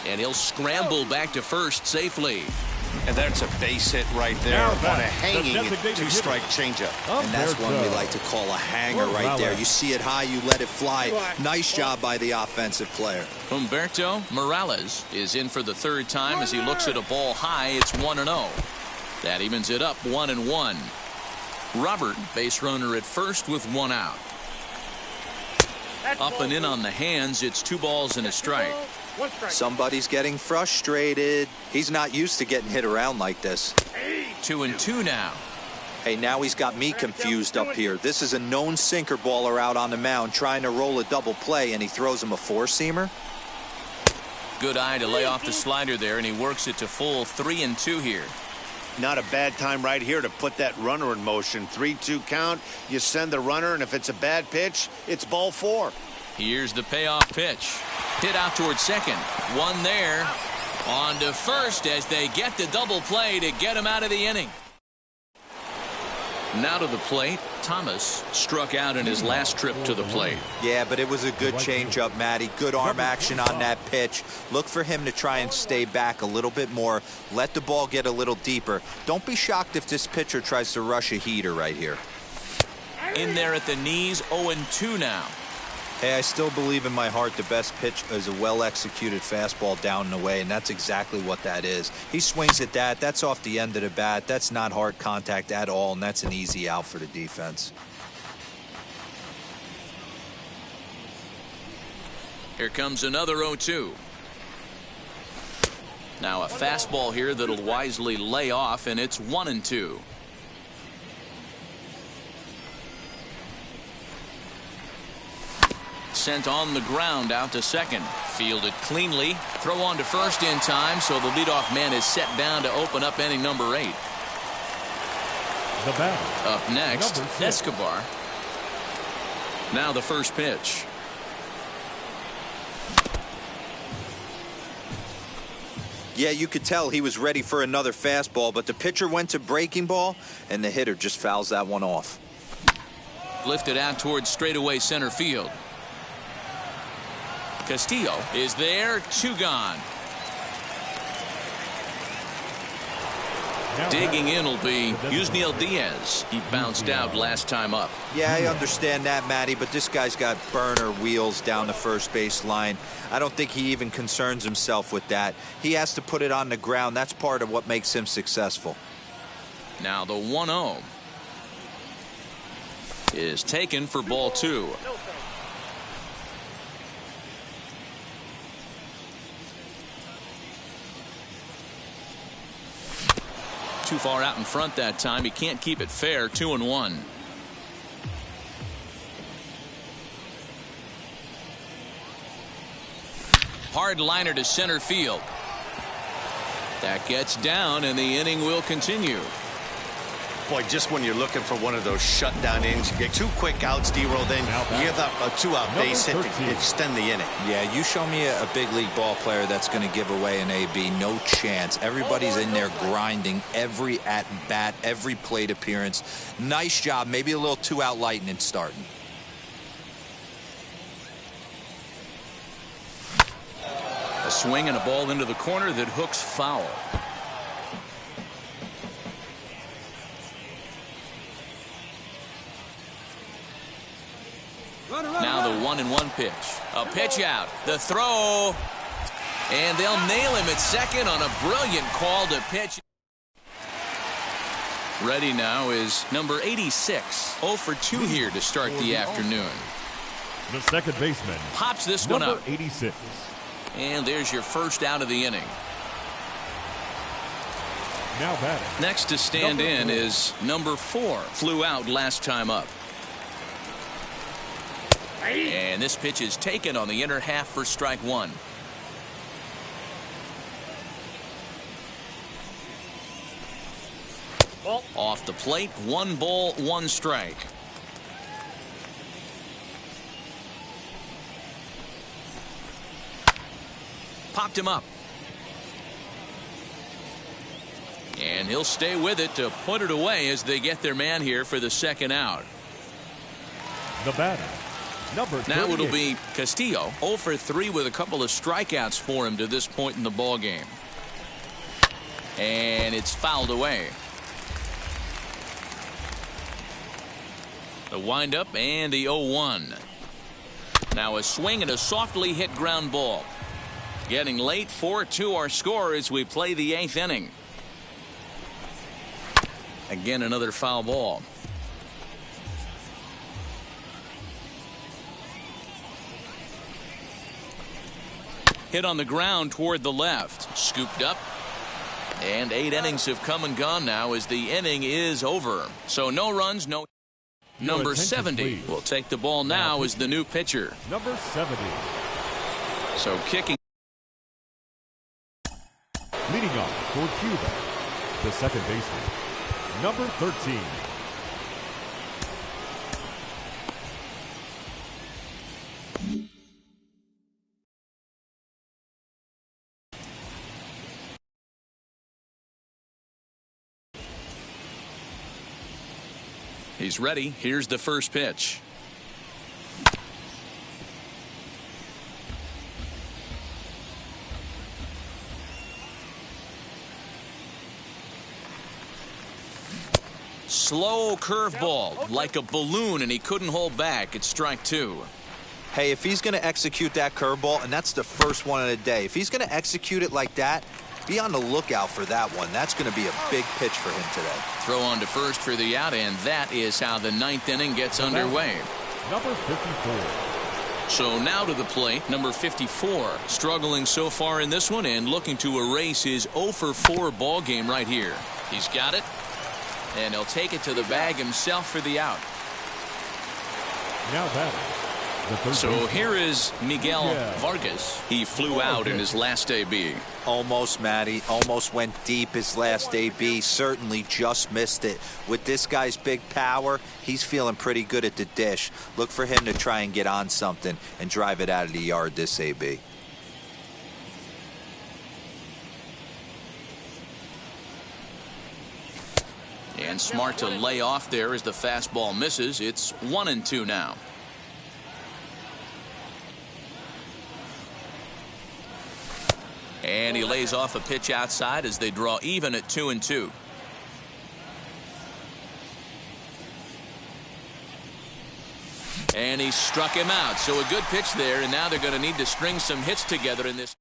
[SPEAKER 2] And he'll scramble back to first safely.
[SPEAKER 1] And that's a base hit right there on a hanging 2-strike changeup.
[SPEAKER 3] And that's one we like to call a hanger right there. You see it high, you let it fly. Nice job by the offensive player.
[SPEAKER 2] Humberto Morales is in for the 3rd time as he looks at a ball high. It's 1-0. That evens it up 1-1. Robert, base runner at first with 1 out. Up and in on the hands. It's 2 balls and a strike.
[SPEAKER 3] Somebody's getting frustrated. He's not used to getting hit around like this.
[SPEAKER 2] 2-2 now.
[SPEAKER 3] Hey, now he's got me confused up here. This is a known sinker baller out on the mound trying to roll a double play, and he throws him a four-seamer.
[SPEAKER 2] Good eye to lay off the slider there, and he works it to full 3-2 here.
[SPEAKER 1] Not a bad time right here to put that runner in motion. 3-2 count. You send the runner, and if it's a bad pitch, it's ball 4.
[SPEAKER 2] Here's the payoff pitch. Hit out towards second. One there. On to first as they get the double play to get him out of the inning. Now to the plate. Thomas struck out in his last trip to the plate.
[SPEAKER 3] Yeah, but it was a good changeup, Matty. Good arm action on that pitch. Look for him to try and stay back a little bit more. Let the ball get a little deeper. Don't be shocked if this pitcher tries to rush a heater right here.
[SPEAKER 2] In there at the knees, 0-2 now.
[SPEAKER 3] Hey, I still believe in my heart the best pitch is a well-executed fastball down and away, and that's exactly what that is. He swings at that. That's off the end of the bat. That's not hard contact at all, and that's an easy out for the defense.
[SPEAKER 2] Here comes another 0-2. Now a fastball here that'll wisely lay off, and it's 1-2. Sent on the ground out to second. Fielded cleanly. Throw on to first in time, so the leadoff man is set down to open up inning number 8.
[SPEAKER 4] The batter.
[SPEAKER 2] Up next, Escobar. Now the first pitch.
[SPEAKER 3] Yeah, you could tell he was ready for another fastball, but the pitcher went to breaking ball, and the hitter just fouls that one off.
[SPEAKER 2] Lifted out towards straightaway center field. Castillo is there, 2 gone. Digging in will be Yusniel Diaz. He bounced out last time up.
[SPEAKER 3] Yeah, I understand that, Matty, but this guy's got burner wheels down the first base line. I don't think he even concerns himself with that. He has to put it on the ground. That's part of what makes him successful.
[SPEAKER 2] Now the 1-0 is taken for ball 2. Too far out in front that time. He can't keep it fair. 2-1. Hard liner to center field. That gets down, and the inning will continue.
[SPEAKER 1] Boy, just when you're looking for one of those shutdown innings, you get 2 quick outs, D-roll, then you give up a 2-out base hit to extend the inning.
[SPEAKER 3] Yeah, you show me a big league ball player that's going to give away an AB. No chance. Everybody's in there grinding every at-bat, every plate appearance. Nice job. Maybe a little 2-out lightning starting.
[SPEAKER 2] A swing and a ball into the corner that hooks foul. Now the 1-1 pitch. A pitch out. The throw. And they'll nail him at second on a brilliant call to pitch. Ready now is number 86. 0 for 2 here to start the afternoon.
[SPEAKER 4] The second baseman
[SPEAKER 2] Pops this one up.
[SPEAKER 4] 86.
[SPEAKER 2] And there's your first out of the inning.
[SPEAKER 4] Now batting.
[SPEAKER 2] Next to stand in is number 4. Flew out last time up. And this pitch is taken on the inner half for strike 1.
[SPEAKER 5] Ball.
[SPEAKER 2] Off the plate, 1 ball, 1 strike. Popped him up. And he'll stay with it to put it away as they get their man here for the second out.
[SPEAKER 4] The batter. Number
[SPEAKER 2] Now
[SPEAKER 4] 38.
[SPEAKER 2] it'll be Castillo, 0 for 3 with a couple of strikeouts for him to this point in the ball game. And it's fouled away. The windup and the 0-1. Now a swing and a softly hit ground ball. Getting late, 4-2 our score as we play the 8th inning. Again, another foul ball. Hit on the ground toward the left. Scooped up. And 8 innings have come and gone now as the inning is over. So no runs, no. Number 70 will take the ball now as the new pitcher.
[SPEAKER 4] Number 70.
[SPEAKER 2] So kicking.
[SPEAKER 4] Leading off for Cuba, the second baseman, number 13.
[SPEAKER 2] He's ready. Here's the first pitch. Slow curveball like a balloon, and he couldn't hold back. It's strike 2.
[SPEAKER 3] Hey, if he's going to execute that curveball, and that's the first one of the day, if he's going to execute it like that, be on the lookout for that one. That's going to be a big pitch for him today.
[SPEAKER 2] Throw on to first for the out, and that is how the 9th inning gets underway.
[SPEAKER 4] Number 54.
[SPEAKER 2] So now to the plate, number 54, struggling so far in this one and looking to erase his 0 for 4 ball game right here. He's got it, and he'll take it to the bag himself for the out.
[SPEAKER 4] Now batting.
[SPEAKER 2] So here is Miguel Vargas. He flew out in his last AB.
[SPEAKER 3] Almost, Matty. Almost went deep his last AB. Certainly just missed it. With this guy's big power, he's feeling pretty good at the dish. Look for him to try and get on something and drive it out of the yard this AB.
[SPEAKER 2] And smart to lay off there as the fastball misses. It's 1-2 now. And he lays off a pitch outside as they draw even at 2-2. And he struck him out. So a good pitch there, and now they're going to need to string some hits together in this.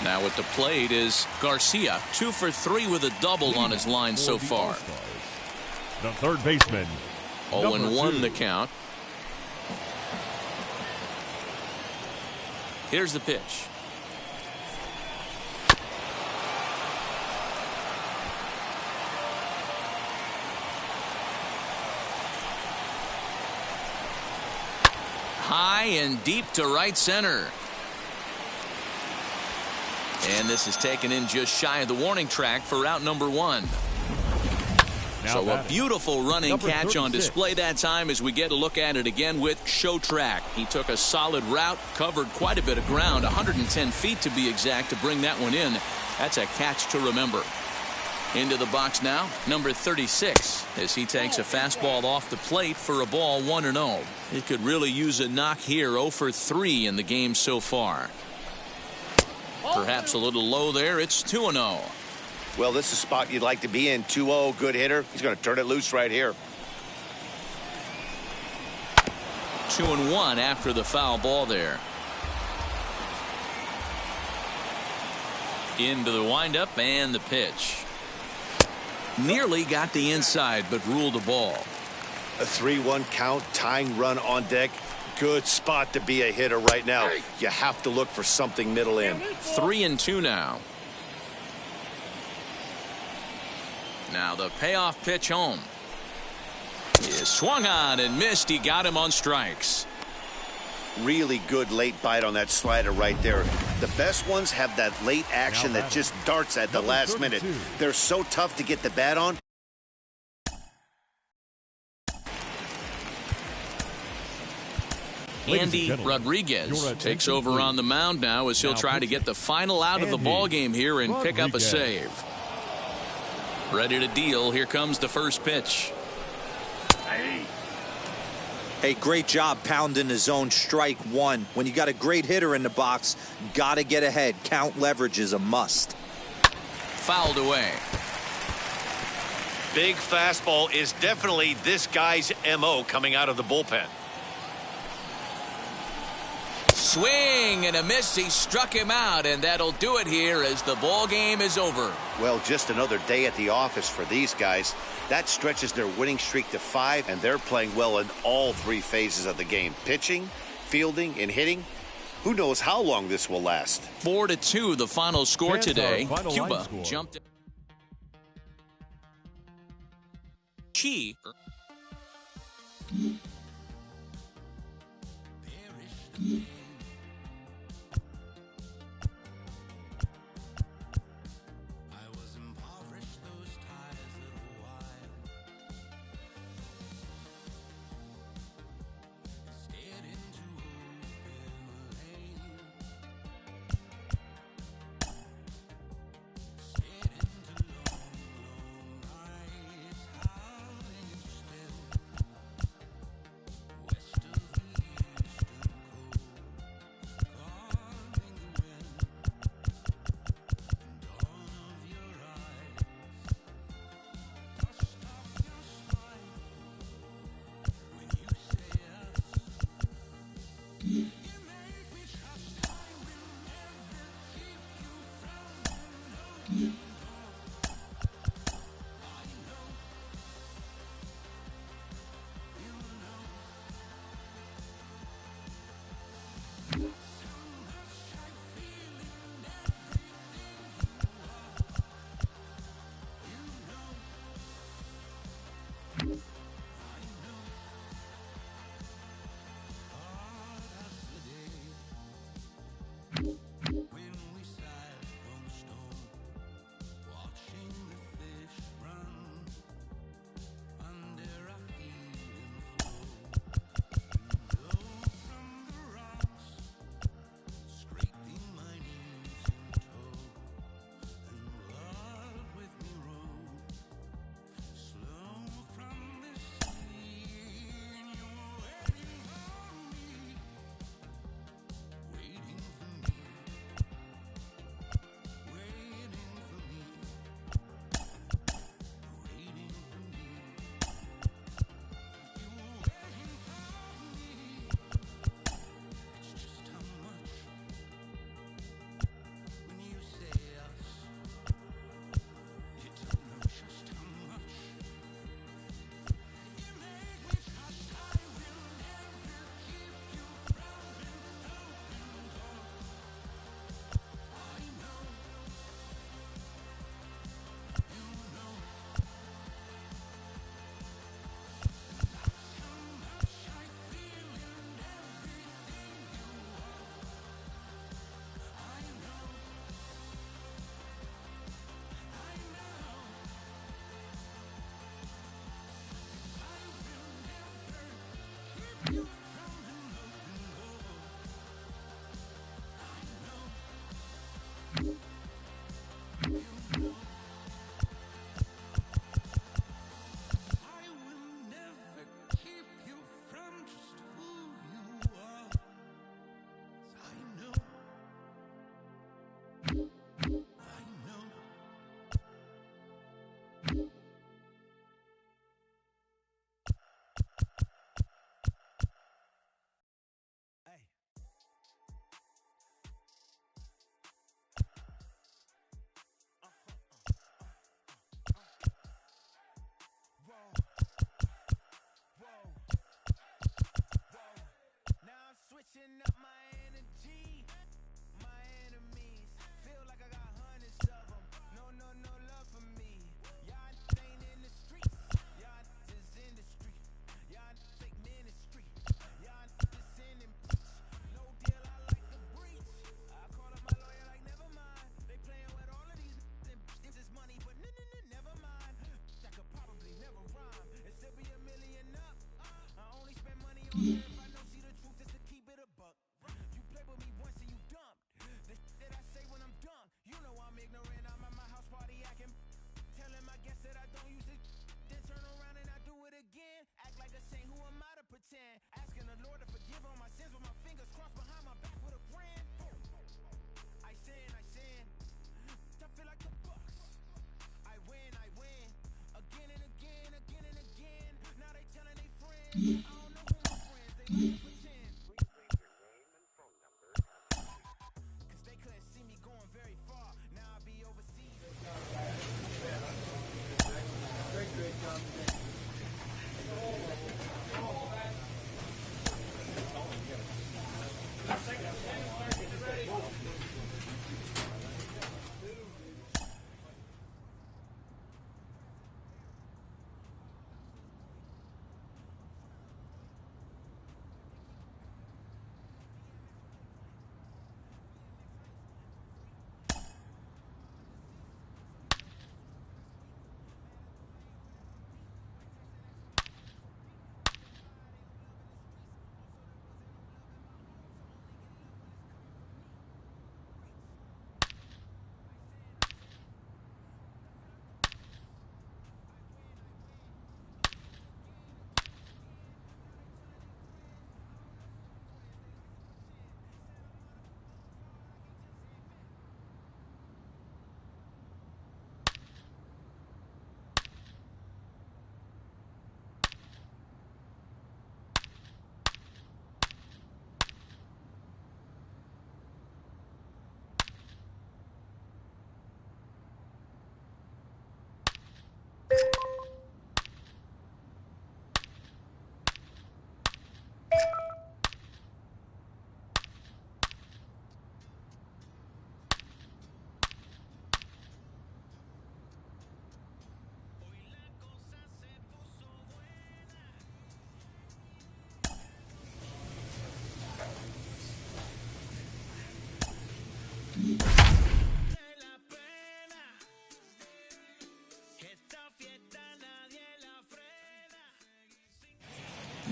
[SPEAKER 2] Now at the plate is Garcia, 2 for 3 with a double on his line so far.
[SPEAKER 4] The third baseman.
[SPEAKER 2] 0-1 the count. Here's the pitch. High and deep to right center. And this is taken in just shy of the warning track for out number 1. So a beautiful running catch on display that time as we get a look at it again with Show Track. He took a solid route, covered quite a bit of ground, 110 feet to be exact, to bring that one in. That's a catch to remember. Into the box now, number 36, as he takes a fastball off the plate for a ball 1-0. He could really use a knock here, 0 for 3 in the game so far. Perhaps a little low there. It's 2-0.
[SPEAKER 1] Well, this is a spot you'd like to be in. 2-0, good hitter. He's going to turn it loose right here.
[SPEAKER 2] 2-1 after the foul ball there. Into the windup and the pitch. Nearly got the inside, but ruled the ball.
[SPEAKER 1] A 3-1 count, tying run on deck. Good spot to be a hitter right now. You have to look for something middle in.
[SPEAKER 2] 3-2 now. Now the payoff pitch home. He is swung on and missed. He got him on strikes.
[SPEAKER 1] Really good late bite on that slider right there. The best ones have that late action that just darts at the last minute. They're so tough to get the bat on.
[SPEAKER 2] Andy Rodriguez takes over on the mound now as he'll try to get the final out of the ball game here and pick up a save. Ready to deal. Here comes the first pitch.
[SPEAKER 3] Hey, great job pounding the zone, strike 1. When you got a great hitter in the box, got to get ahead. Count leverage is a must.
[SPEAKER 2] Fouled away.
[SPEAKER 1] Big fastball is definitely this guy's MO coming out of the bullpen.
[SPEAKER 2] Swing and a miss. He struck him out, and that'll do it here as the ball game is over.
[SPEAKER 1] Well, just another day at the office for these guys. That stretches their winning streak to 5, and they're playing well in all 3 phases of the game. Pitching, fielding, and hitting. Who knows how long this will last?
[SPEAKER 2] 4-2, the final score
[SPEAKER 4] Fans,
[SPEAKER 2] today.
[SPEAKER 4] our final
[SPEAKER 2] Cuba
[SPEAKER 4] line score.
[SPEAKER 2] jumped. Chi.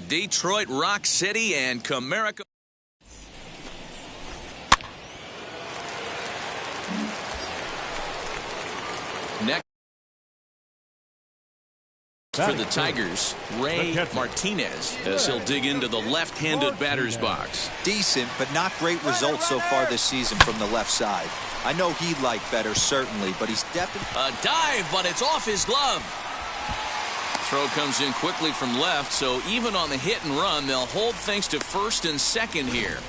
[SPEAKER 2] Detroit Rock City and Comerica. Next for the Tigers, Ray Martinez, as he'll dig into the left-handed batter's box.
[SPEAKER 3] Decent, but not great results so far this season from the left side. I know he'd like better, certainly, but he's definitely...
[SPEAKER 2] A dive, but it's off his glove. Throw comes in quickly from left, so even on the hit and run, they'll hold things to first and second here.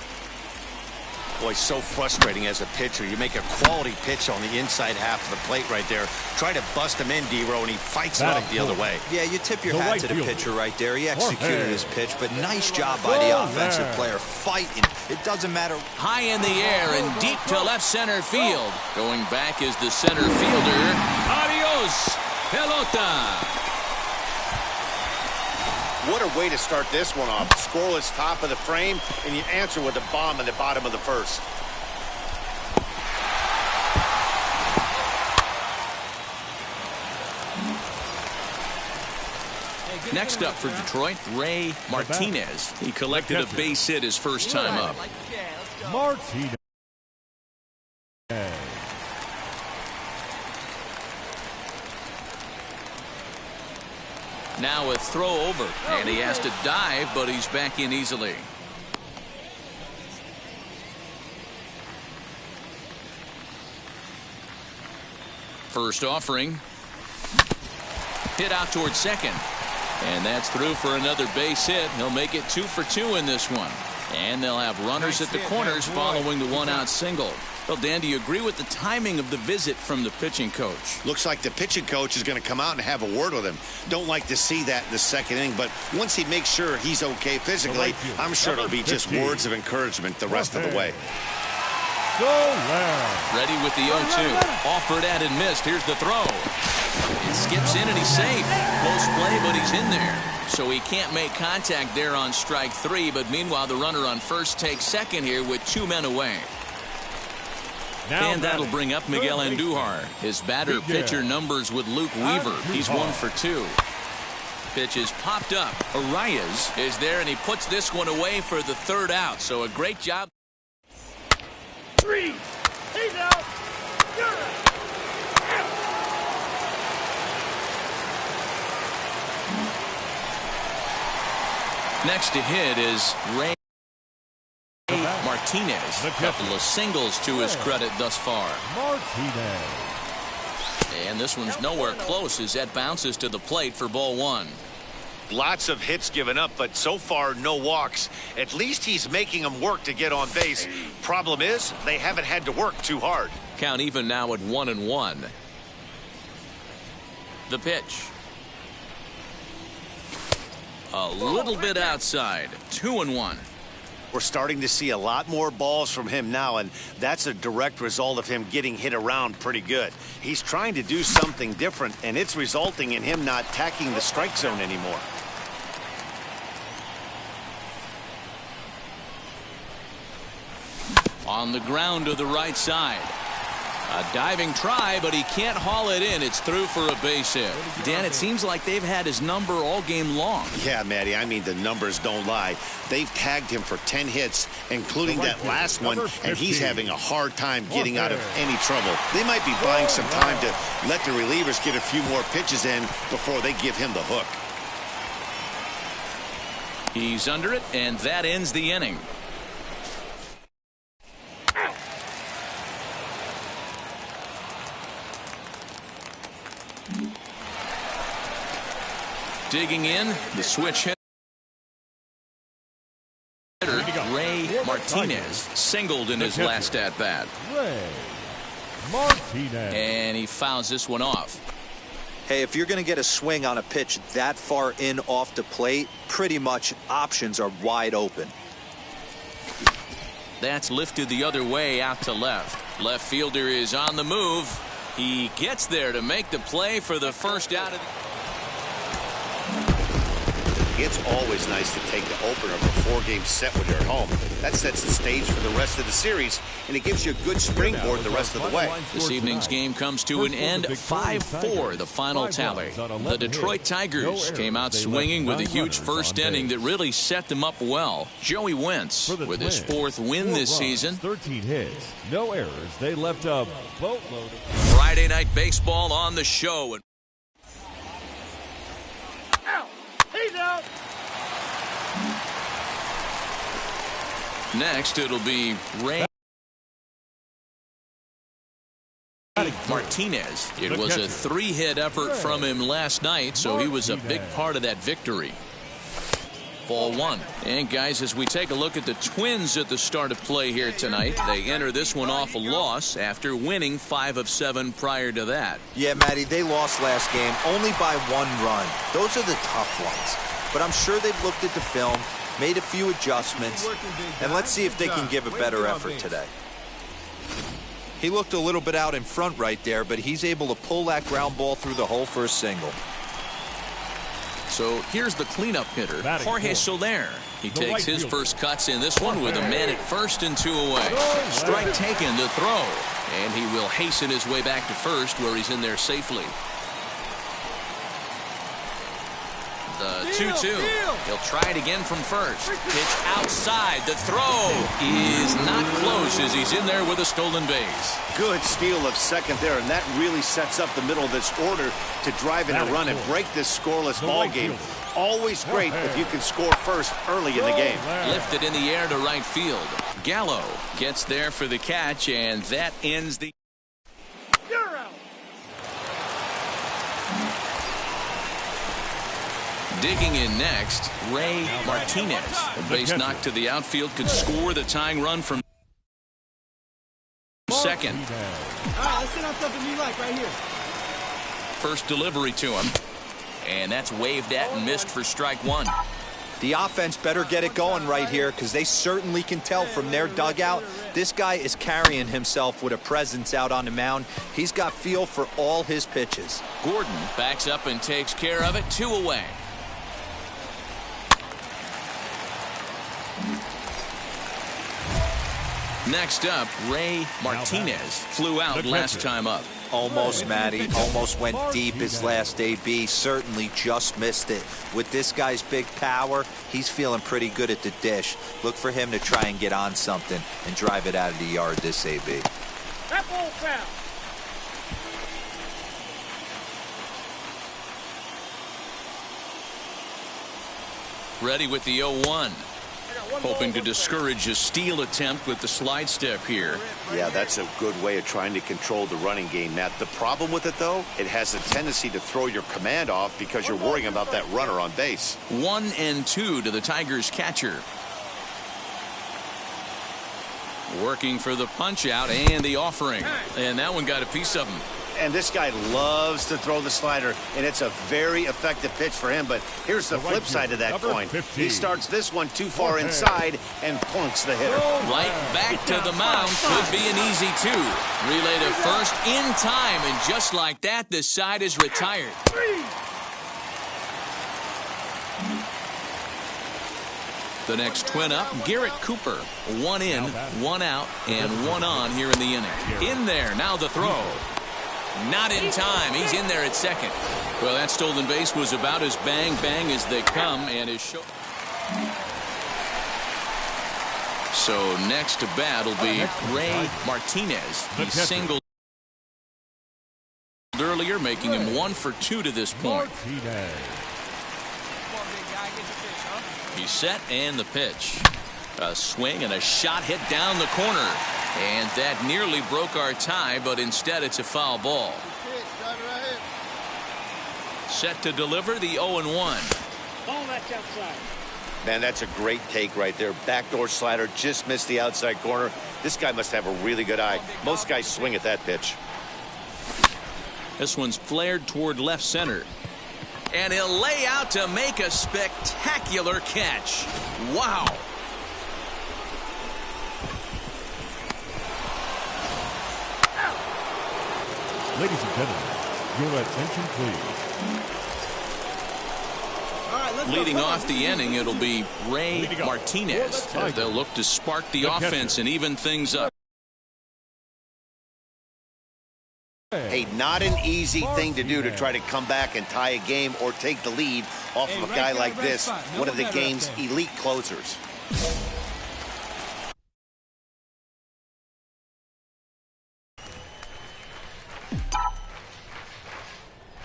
[SPEAKER 1] Boy, so frustrating as a pitcher. You make a quality pitch on the inside half of the plate right there. Try to bust him in, D-Row, and he fights it the other way.
[SPEAKER 3] Yeah, you tip your hat to the pitcher right there. He executed his pitch, but nice job by the offensive player fighting. It doesn't matter.
[SPEAKER 2] High in the air and deep to left center field. Going back is the center fielder. Adios, pelota.
[SPEAKER 1] What a way to start this one off. Scoreless top of the frame, and you answer with a bomb in the bottom of the first.
[SPEAKER 2] Next up for Detroit, Ray Martinez. He collected a base hit his first time up.
[SPEAKER 4] Martinez.
[SPEAKER 2] Now a throw over, and he has to dive, but he's back in easily. First offering. Hit out towards second. And that's through for another base hit. He'll make it 2 for 2 in this one. And they'll have runners at the corners following the one-out single. Well, Dan, do you agree with the timing of the visit from the pitching coach?
[SPEAKER 1] Looks like the pitching coach is going to come out and have a word with him. Don't like to see that in the second inning, but once he makes sure he's okay physically, I'm sure it'll be just words of encouragement the rest of the way.
[SPEAKER 2] Ready with the 0-2. Offered at and missed. Here's the throw. It skips in and he's safe. Close play, but he's in there. So he can't make contact there on strike 3, but meanwhile the runner on first takes second here with 2 men away. And that'll bring up Miguel Andujar. His batter-pitcher numbers with Luke Weaver. He's 1 for 2. Pitch is popped up. Arias is there, and he puts this one away for the third out. So a great job.
[SPEAKER 5] 3. He's out.
[SPEAKER 2] Next to hit is Ray Martinez. A couple of singles to his credit thus far.
[SPEAKER 4] Martinez.
[SPEAKER 2] And this one's nowhere close as that bounces to the plate for ball 1.
[SPEAKER 1] Lots of hits given up, but so far no walks. At least he's making them work to get on base. Problem is, they haven't had to work too hard.
[SPEAKER 2] Count even now at 1-1. The pitch. A little bit outside. 2-1.
[SPEAKER 1] We're starting to see a lot more balls from him now, and that's a direct result of him getting hit around pretty good. He's trying to do something different, and it's resulting in him not tacking the strike zone anymore.
[SPEAKER 2] On the ground to the right side. A diving try, but he can't haul it in. It's through for a base hit. Dan, it seems like they've had his number all game long.
[SPEAKER 1] Yeah, Matty, I mean, the numbers don't lie. They've tagged him for 10 hits, including that last one, and he's having a hard time getting out of any trouble. They might be buying some time to let the relievers get a few more pitches in before they give him the hook.
[SPEAKER 2] He's under it, and that ends the inning. Digging in, the switch hitter, Ray Martinez, singled in his last at-bat.
[SPEAKER 4] Ray Martinez.
[SPEAKER 2] And he fouls this one off.
[SPEAKER 3] Hey, if you're going to get a swing on a pitch that far in off the plate, pretty much options are wide open.
[SPEAKER 2] That's lifted the other way out to left. Left fielder is on the move. He gets there to make the play for the first out of the...
[SPEAKER 1] It's always nice to take the opener of a 4-game set when you're at home. That sets the stage for the rest of the series, and it gives you a good springboard the rest of the way.
[SPEAKER 2] This evening's game comes to an end 5-4, the final tally. The Detroit Tigers came out swinging with a huge first inning that really set them up well. Joey Wentz, with his 4th win this season.
[SPEAKER 4] 13 hits, no errors. They left a boatload.
[SPEAKER 2] Friday Night Baseball on the show.
[SPEAKER 5] He's out.
[SPEAKER 2] Next, it'll be Ray Martinez. It was a 3-hit effort from him last night, so he was a big part of that victory. Ball 1. And guys, as we take a look at the Twins at the start of play here tonight, they enter this one off a loss after winning 5 of 7 prior to that.
[SPEAKER 3] Yeah, Matty, they lost last game only by 1 run. Those are the tough ones. But I'm sure they've looked at the film, made a few adjustments, and let's see if they can give a better effort today. He looked a little bit out in front right there, but he's able to pull that ground ball through the hole for a single.
[SPEAKER 2] So here's the cleanup hitter, Jorge Soler. He takes his first cuts in this one with a man at first and 2 away. Strike taken to throw, and he will hasten his way back to first where he's in there safely. The 2-2. He'll try it again from first. Pitch outside. The throw is not close as he's in there with a stolen base.
[SPEAKER 1] Good steal of second there, and that really sets up the middle of this order to drive in a run and break this scoreless ball game. Always great if you can score first early in the game.
[SPEAKER 2] Lifted in the air to right field. Gallo gets there for the catch, and that ends the...
[SPEAKER 5] You're out.
[SPEAKER 2] Digging in next, Ray Martinez. A base knock to the outfield could score the tying run from second.
[SPEAKER 6] All right, let's sit on something you like right here.
[SPEAKER 2] First delivery to him. And that's waved at and missed for strike 1.
[SPEAKER 3] The offense better get it going right here because they certainly can tell from their dugout this guy is carrying himself with a presence out on the mound. He's got feel for all his pitches.
[SPEAKER 2] Gordon backs up and takes care of it. 2 away. Next up, Ray Martinez flew out last time up.
[SPEAKER 3] Almost, Matty. Almost went deep his last AB. Certainly just missed it. With this guy's big power, he's feeling pretty good at the dish. Look for him to try and get on something and drive it out of the yard this AB.
[SPEAKER 5] That ball foul.
[SPEAKER 2] Ready with the 0-1. Hoping to discourage a steal attempt with the slide step here.
[SPEAKER 1] Yeah, that's a good way of trying to control the running game, Matt. The problem with it, though, it has a tendency to throw your command off because you're worrying about that runner on base.
[SPEAKER 2] 1-2 to the Tigers catcher. Working for the punch out and the offering. And that one got a piece of him.
[SPEAKER 1] And this guy loves to throw the slider, and it's a very effective pitch for him. But here's the flip side of that coin. He starts this one too far inside and plunks the hitter.
[SPEAKER 2] Right back to the mound. Could be an easy 2. Relay to first in time, and just like that, this side is retired. The next Twin up, Garrett Cooper. 1 in, 1 out, and 1 on here in the inning. In there, now the throw. Not in time. He's in there at second. Well, that stolen base was about as bang-bang as they come, and is show. So next to bat will be Ray Martinez. He singled earlier, making him 1 for 2 to this point. He's set, and the pitch. A swing and a shot hit down the corner. And that nearly broke our tie, but instead it's a foul ball. Set to deliver the 0-1.
[SPEAKER 5] Ball that's outside.
[SPEAKER 1] Man, that's a great take right there. Backdoor slider, just missed the outside corner. This guy must have a really good eye. Most guys swing at that pitch.
[SPEAKER 2] This one's flared toward left center. And he'll lay out to make a spectacular catch. Wow.
[SPEAKER 4] Ladies and gentlemen, your attention please.
[SPEAKER 6] All right,
[SPEAKER 2] Leading off the inning, it'll be Ray Martinez. They'll look to spark the offense and even things up.
[SPEAKER 1] Hey, not an easy thing to do to try to come back and tie a game or take the lead off of a guy like this, one of the game's elite closers.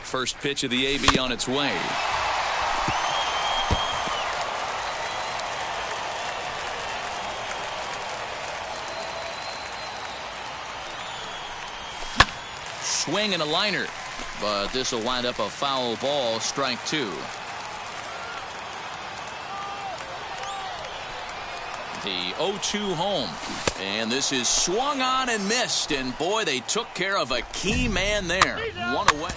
[SPEAKER 2] First pitch of the AB on its way. Swing and a liner, but this will wind up a foul ball, strike two. The 0-2 home, and this is swung on and missed, and boy, they took care of a key man there. One away.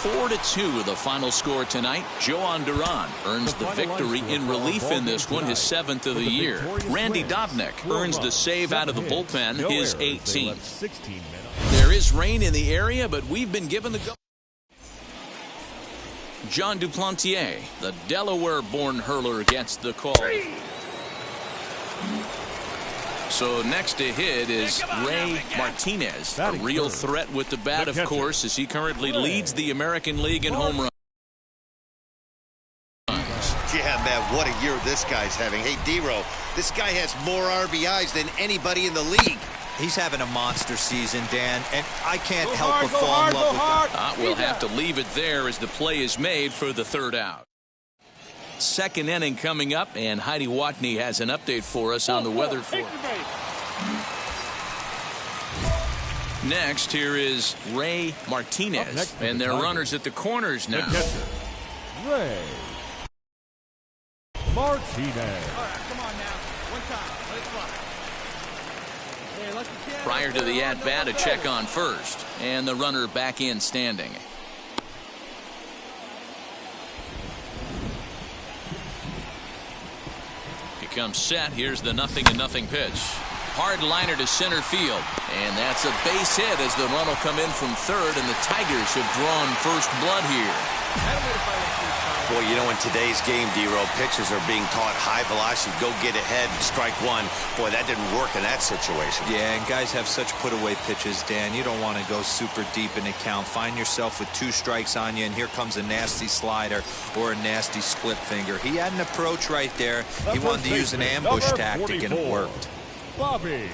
[SPEAKER 2] 4-2 the final score tonight. Joan Duran earns the victory in relief in this one, his 7th of the year. Randy Dobnak earns the save out of the bullpen, his 18th. There is rain in the area, but we've been given the go. John Duplantier, the Delaware-born hurler, gets the call. So next to hit is Ray Martinez, a real threat with the bat, of course, as he currently leads the American League in home runs.
[SPEAKER 1] Yeah, man, what a year this guy's having. Hey, D-Row, this guy has more RBIs than anybody in the league.
[SPEAKER 3] He's having a monster season, Dan, and I can't help but fall in love with him.
[SPEAKER 2] We'll have to leave it there as the play is made for the third out. Second inning coming up, and Heidi Watney has an update for us on the weather for Next, here is Ray Martinez, and their runners at the corners now.
[SPEAKER 4] Ray Martinez.
[SPEAKER 6] All right, come on now. One time. Let it fly.
[SPEAKER 2] Prior to the at-bat, a check on first, and the runner back in standing. He comes set. Here's the 0-0 pitch. Hard liner to center field, and that's a base hit as the run will come in from third, and the Tigers have drawn first blood here.
[SPEAKER 1] Boy, you know, in today's game, D-Row, pitchers are being taught high velocity, go get ahead, strike one. Boy, that didn't work in that situation.
[SPEAKER 3] Yeah, and guys have such put-away pitches, Dan. You don't want to go super deep in the count. Find yourself with 2 strikes on you, and here comes a nasty slider or a nasty split finger. He had an approach right there. He wanted to use an ambush tactic, and it worked.
[SPEAKER 4] Bobby.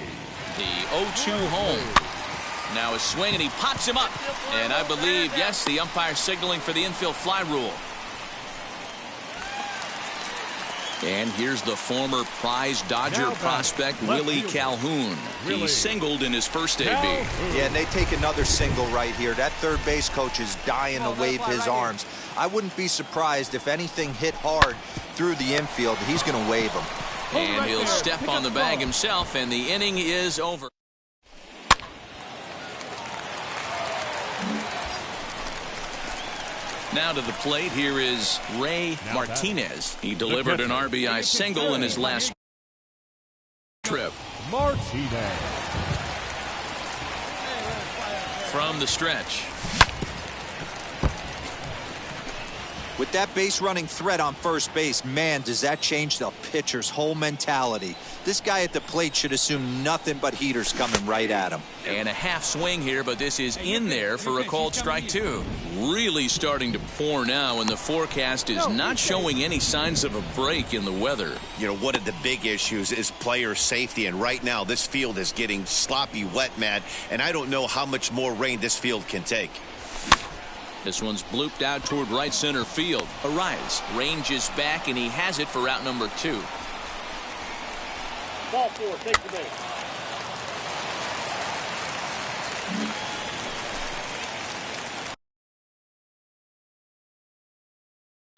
[SPEAKER 2] The 0-2 home. Now a swing, and he pops him up. And I believe, yes, the umpire signaling for the infield fly rule. And here's the former prize Dodger prospect, Willie Calhoun. He singled in his first AB.
[SPEAKER 3] Yeah, and they take another single right here. That third base coach is dying to wave his arms. I wouldn't be surprised if anything hit hard through the infield. He's going to wave them.
[SPEAKER 2] And he'll step on the bag himself, and the inning is over. Now to the plate, here is Ray Martinez. He delivered an RBI single in his last trip.
[SPEAKER 4] Martinez.
[SPEAKER 2] From the stretch.
[SPEAKER 3] With that base running threat on first base, man, does that change the pitcher's whole mentality. This guy at the plate should assume nothing but heaters coming right at him.
[SPEAKER 2] And a half swing here, but this is in there for a called strike two. Really starting to pour now, and the forecast is not showing any signs of a break in the weather.
[SPEAKER 1] You know, one of the big issues is player safety, and right now this field is getting sloppy wet, Matt, and I don't know how much more rain this field can take.
[SPEAKER 2] This one's blooped out toward right center field. Arias ranges back, and he has it for out number 2.
[SPEAKER 5] Ball 4, take the base.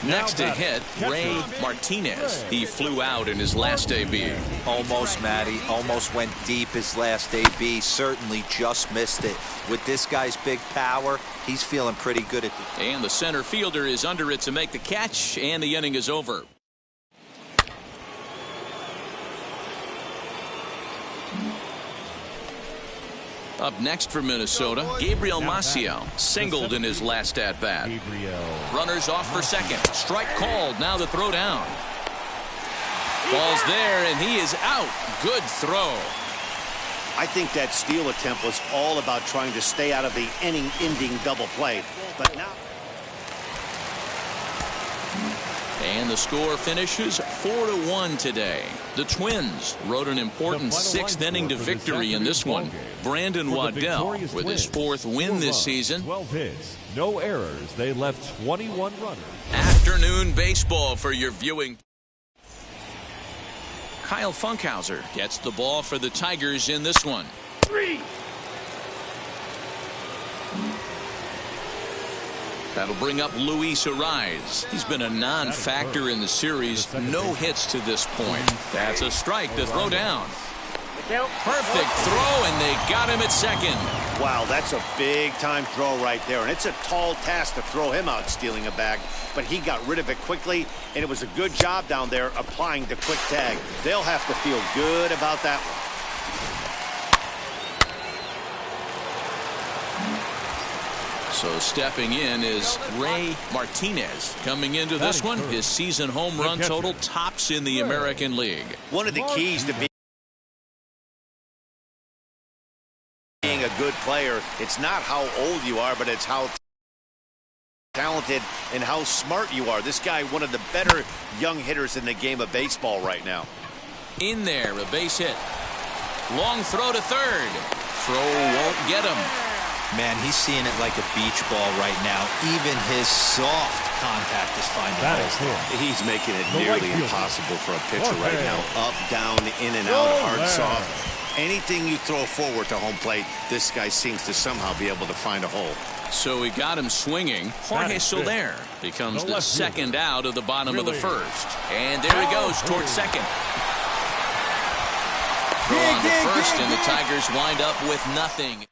[SPEAKER 2] Next to hit, Ray Martinez. He flew out in his last AB.
[SPEAKER 3] Almost, Matty. Almost went deep his last AB. Certainly just missed it. With this guy's big power, he's feeling pretty good at the...
[SPEAKER 2] And the center fielder is under it to make the catch, and the inning is over. Up next for Minnesota, Gabriel Maciel singled in his last at-bat. Runners off for second. Strike called. Now the throw down. Ball's there, and he is out. Good throw.
[SPEAKER 1] I think that steal attempt was all about trying to stay out of the inning-ending double play. But now...
[SPEAKER 2] And the score finishes 4-1 today. The Twins rode an important sixth-inning to victory in this one. Brandon Waddell with his fourth win this season.
[SPEAKER 4] 12 hits, no errors. They left 21 runners.
[SPEAKER 2] Afternoon baseball for your viewing. Kyle Funkhauser gets the ball for the Tigers in this one.
[SPEAKER 5] 3.
[SPEAKER 2] That'll bring up Luis Ariz. He's been a non-factor in the series. No hits to this point. That's a strike to throw down. Perfect throw, and they got him at second.
[SPEAKER 1] Wow, that's a big-time throw right there. And it's a tall task to throw him out stealing a bag. But he got rid of it quickly, and it was a good job down there applying the quick tag. They'll have to feel good about that one.
[SPEAKER 2] So stepping in is Ray Martinez. Coming into this one, his season home run total tops in the American League.
[SPEAKER 1] One of the keys to being a good player, it's not how old you are, but it's how talented and how smart you are. This guy, one of the better young hitters in the game of baseball right now.
[SPEAKER 2] In there, a base hit. Long throw to third. Throw won't get him.
[SPEAKER 3] Man, he's seeing it like a beach ball right now. Even his soft contact is finding holes.
[SPEAKER 1] He's making it nearly impossible for a pitcher right now. Up, down, in and out, hard, soft. Anything you throw forward to home plate, this guy seems to somehow be able to find a hole.
[SPEAKER 2] So he got him swinging. Jorge Soler becomes the second out of the bottom of the first. And there he goes towards second. Throw on the first, and the Tigers wind up with nothing.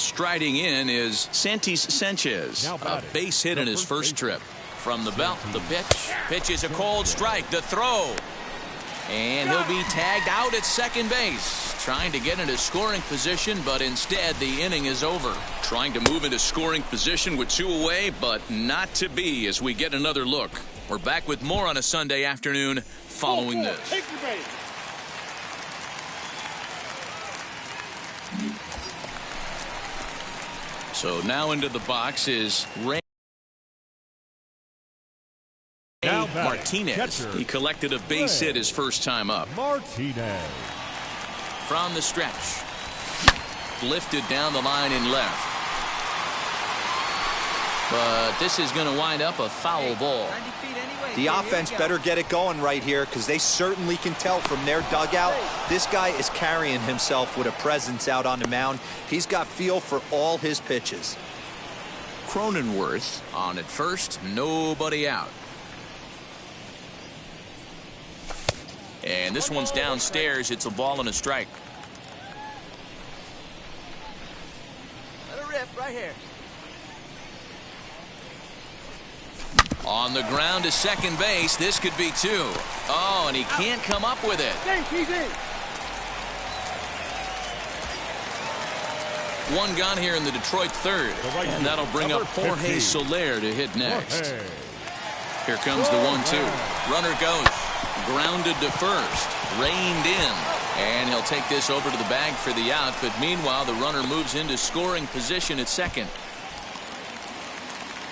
[SPEAKER 2] Striding in is Santis Sanchez. A base hit in his first trip. From the belt, the pitch. Pitch is a cold strike. The throw. And he'll be tagged out at second base. Trying to get into scoring position, but instead the inning is over. Trying to move into scoring position with 2 away, but not to be as we get another look. We're back with more on a Sunday afternoon following this.
[SPEAKER 5] Take your base.
[SPEAKER 2] So now into the box is Ray Martinez.
[SPEAKER 4] Catcher.
[SPEAKER 2] He collected a base hit his first time up.
[SPEAKER 4] Martinez.
[SPEAKER 2] From the stretch. Lifted down the line in left. But this is going to wind up a foul ball.
[SPEAKER 3] The offense better get it going right here, because they certainly can tell from their dugout this guy is carrying himself with a presence out on the mound. He's got feel for all his pitches.
[SPEAKER 2] Cronenworth on at first, nobody out. And this one's downstairs. It's a ball and a strike.
[SPEAKER 6] Let it rip right here.
[SPEAKER 2] On the ground to second base. This could be 2. Oh, and he can't come up with it. One gone here in the Detroit third. And that'll bring up Jorge Soler to hit next. Here comes the 1-2. Runner goes. Grounded to first. Reined in. And he'll take this over to the bag for the out. But meanwhile, the runner moves into scoring position at second.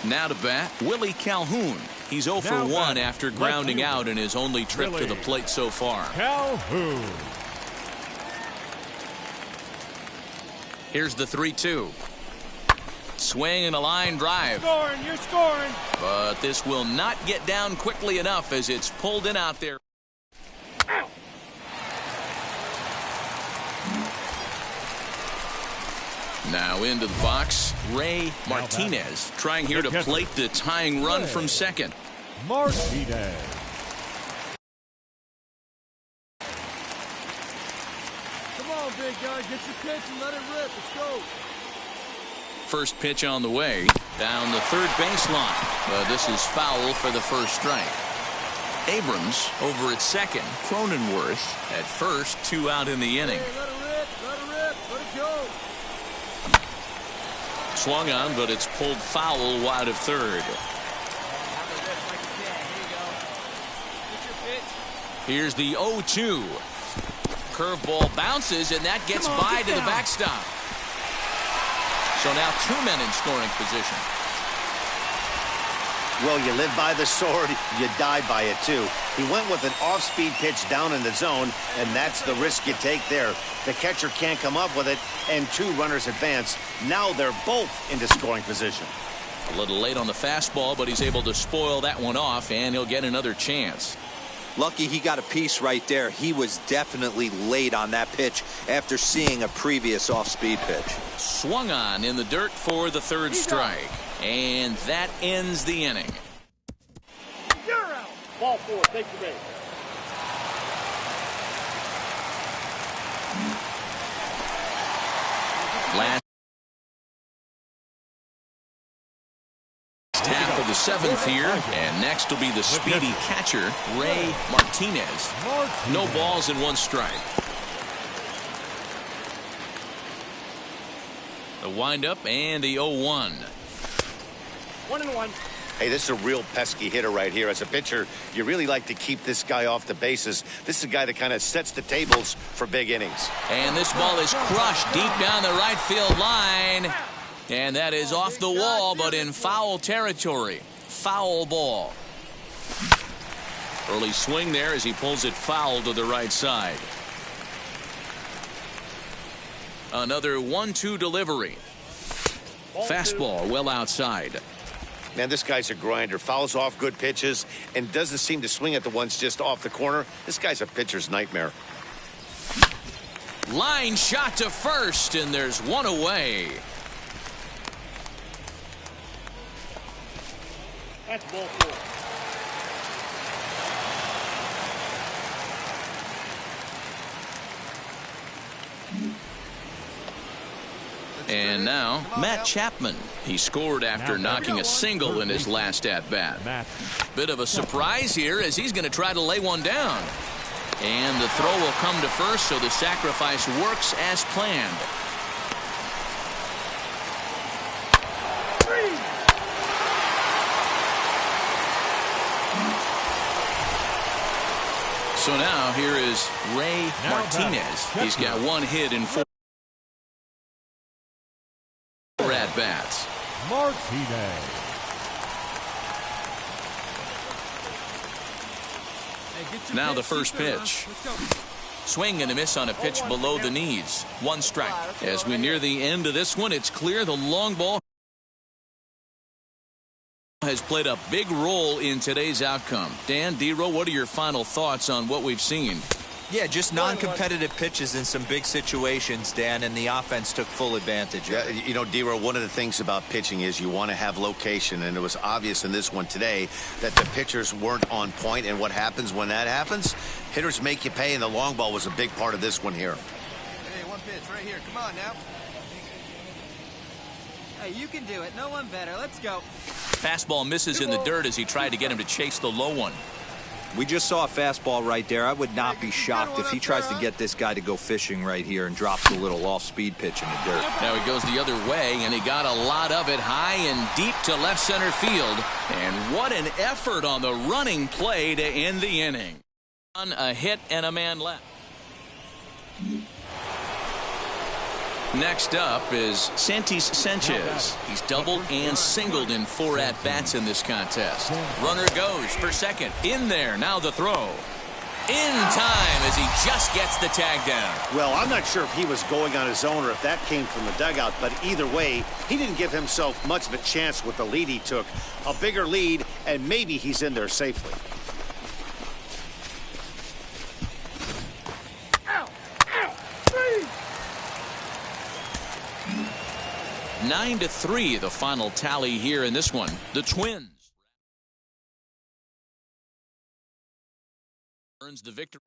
[SPEAKER 2] Now to bat, Willie Calhoun. He's 0 for 1 after grounding out in his only trip to the plate so far.
[SPEAKER 4] Calhoun.
[SPEAKER 2] Here's the 3-2. Swing and a line drive.
[SPEAKER 5] Scoring, you're scoring.
[SPEAKER 2] But this will not get down quickly enough as it's pulled in out there. Now into the box, Ray Martinez trying here to plate the tying run from second.
[SPEAKER 4] Martinez.
[SPEAKER 6] Come on, big guy. Get your pitch and let it rip. Let's go.
[SPEAKER 2] First pitch on the way. Down the third baseline. This is foul for the first strike. Abrams over at second. Cronenworth at first. 2 out in the inning.
[SPEAKER 6] Hey, let it rip. Let it rip. Let it go.
[SPEAKER 2] Swung on, but it's pulled foul wide of third. Here's the 0-2. Curveball bounces, and that gets by to the backstop. So now 2 men in scoring position.
[SPEAKER 1] Well, you live by the sword, you die by it, too. He went with an off-speed pitch down in the zone, and that's the risk you take there. The catcher can't come up with it, and 2 runners advance. Now they're both into scoring position.
[SPEAKER 2] A little late on the fastball, but he's able to spoil that one off, and he'll get another chance.
[SPEAKER 3] Lucky he got a piece right there. He was definitely late on that pitch after seeing a previous off-speed pitch.
[SPEAKER 2] Swung on in the dirt for the third strike. And that ends the inning.
[SPEAKER 5] You're out. Ball 4. Take your base.
[SPEAKER 2] Last half of the 7th here, and next will be the speedy catcher, Ray Martinez. No balls and 1 strike. The windup and the 0-1.
[SPEAKER 5] 1-1.
[SPEAKER 1] Hey, this is a real pesky hitter right here. As a pitcher, you really like to keep this guy off the bases. This is a guy that kind of sets the tables for big innings.
[SPEAKER 2] And this ball is crushed deep down the right field line. And that is off the wall, but in foul territory. Foul ball. Early swing there as he pulls it foul to the right side. Another 1-2 delivery. Fastball well outside.
[SPEAKER 1] Man, this guy's a grinder. Fouls off good pitches and doesn't seem to swing at the ones just off the corner. This guy's a pitcher's nightmare.
[SPEAKER 2] Line shot to first, and there's 1 away.
[SPEAKER 5] That's ball 4.
[SPEAKER 2] And now, Matt Chapman. He scored after knocking a single in his last at-bat. Bit of a surprise here as he's going to try to lay one down. And the throw will come to first, so the sacrifice works as planned. So now here is Ray Martinez. He's got one hit in 4 at-bats.
[SPEAKER 4] Martinez.
[SPEAKER 2] Now the first pitch. Swing and a miss on a pitch below the knees. 1 strike. As we near the end of this one, it's clear the long ball has played a big role in today's outcome. Dan, D-Row, what are your final thoughts on what we've seen?
[SPEAKER 3] Yeah, just non-competitive pitches in some big situations, Dan, and the offense took full advantage of it.
[SPEAKER 1] You know, D-Row, one of the things about pitching is you want to have location, and it was obvious in this one today that the pitchers weren't on point, and what happens when that happens? Hitters make you pay, and the long ball was a big part of this one here.
[SPEAKER 7] Hey, one pitch right here. Come on now. Hey, you can do it. No one better. Let's go.
[SPEAKER 2] Fastball misses in the dirt as he tried to get him to chase the low one.
[SPEAKER 3] We just saw a fastball right there. I would not be shocked if he tries to get this guy to go fishing right here and drops a little off-speed pitch in the dirt.
[SPEAKER 2] Now he goes the other way, and he got a lot of it high and deep to left center field. And what an effort on the running play to end the inning. A hit and a man left. Next up is Santis Sanchez. He's doubled and singled in 4 at-bats in this contest. Runner goes for second. In there. Now the throw. In time as he just gets the tag down.
[SPEAKER 1] Well, I'm not sure if he was going on his own or if that came from the dugout, but either way, he didn't give himself much of a chance with the lead he took. A bigger lead, and maybe he's in there safely.
[SPEAKER 2] 9-3 the final tally here in this one. The Twins earns the victory.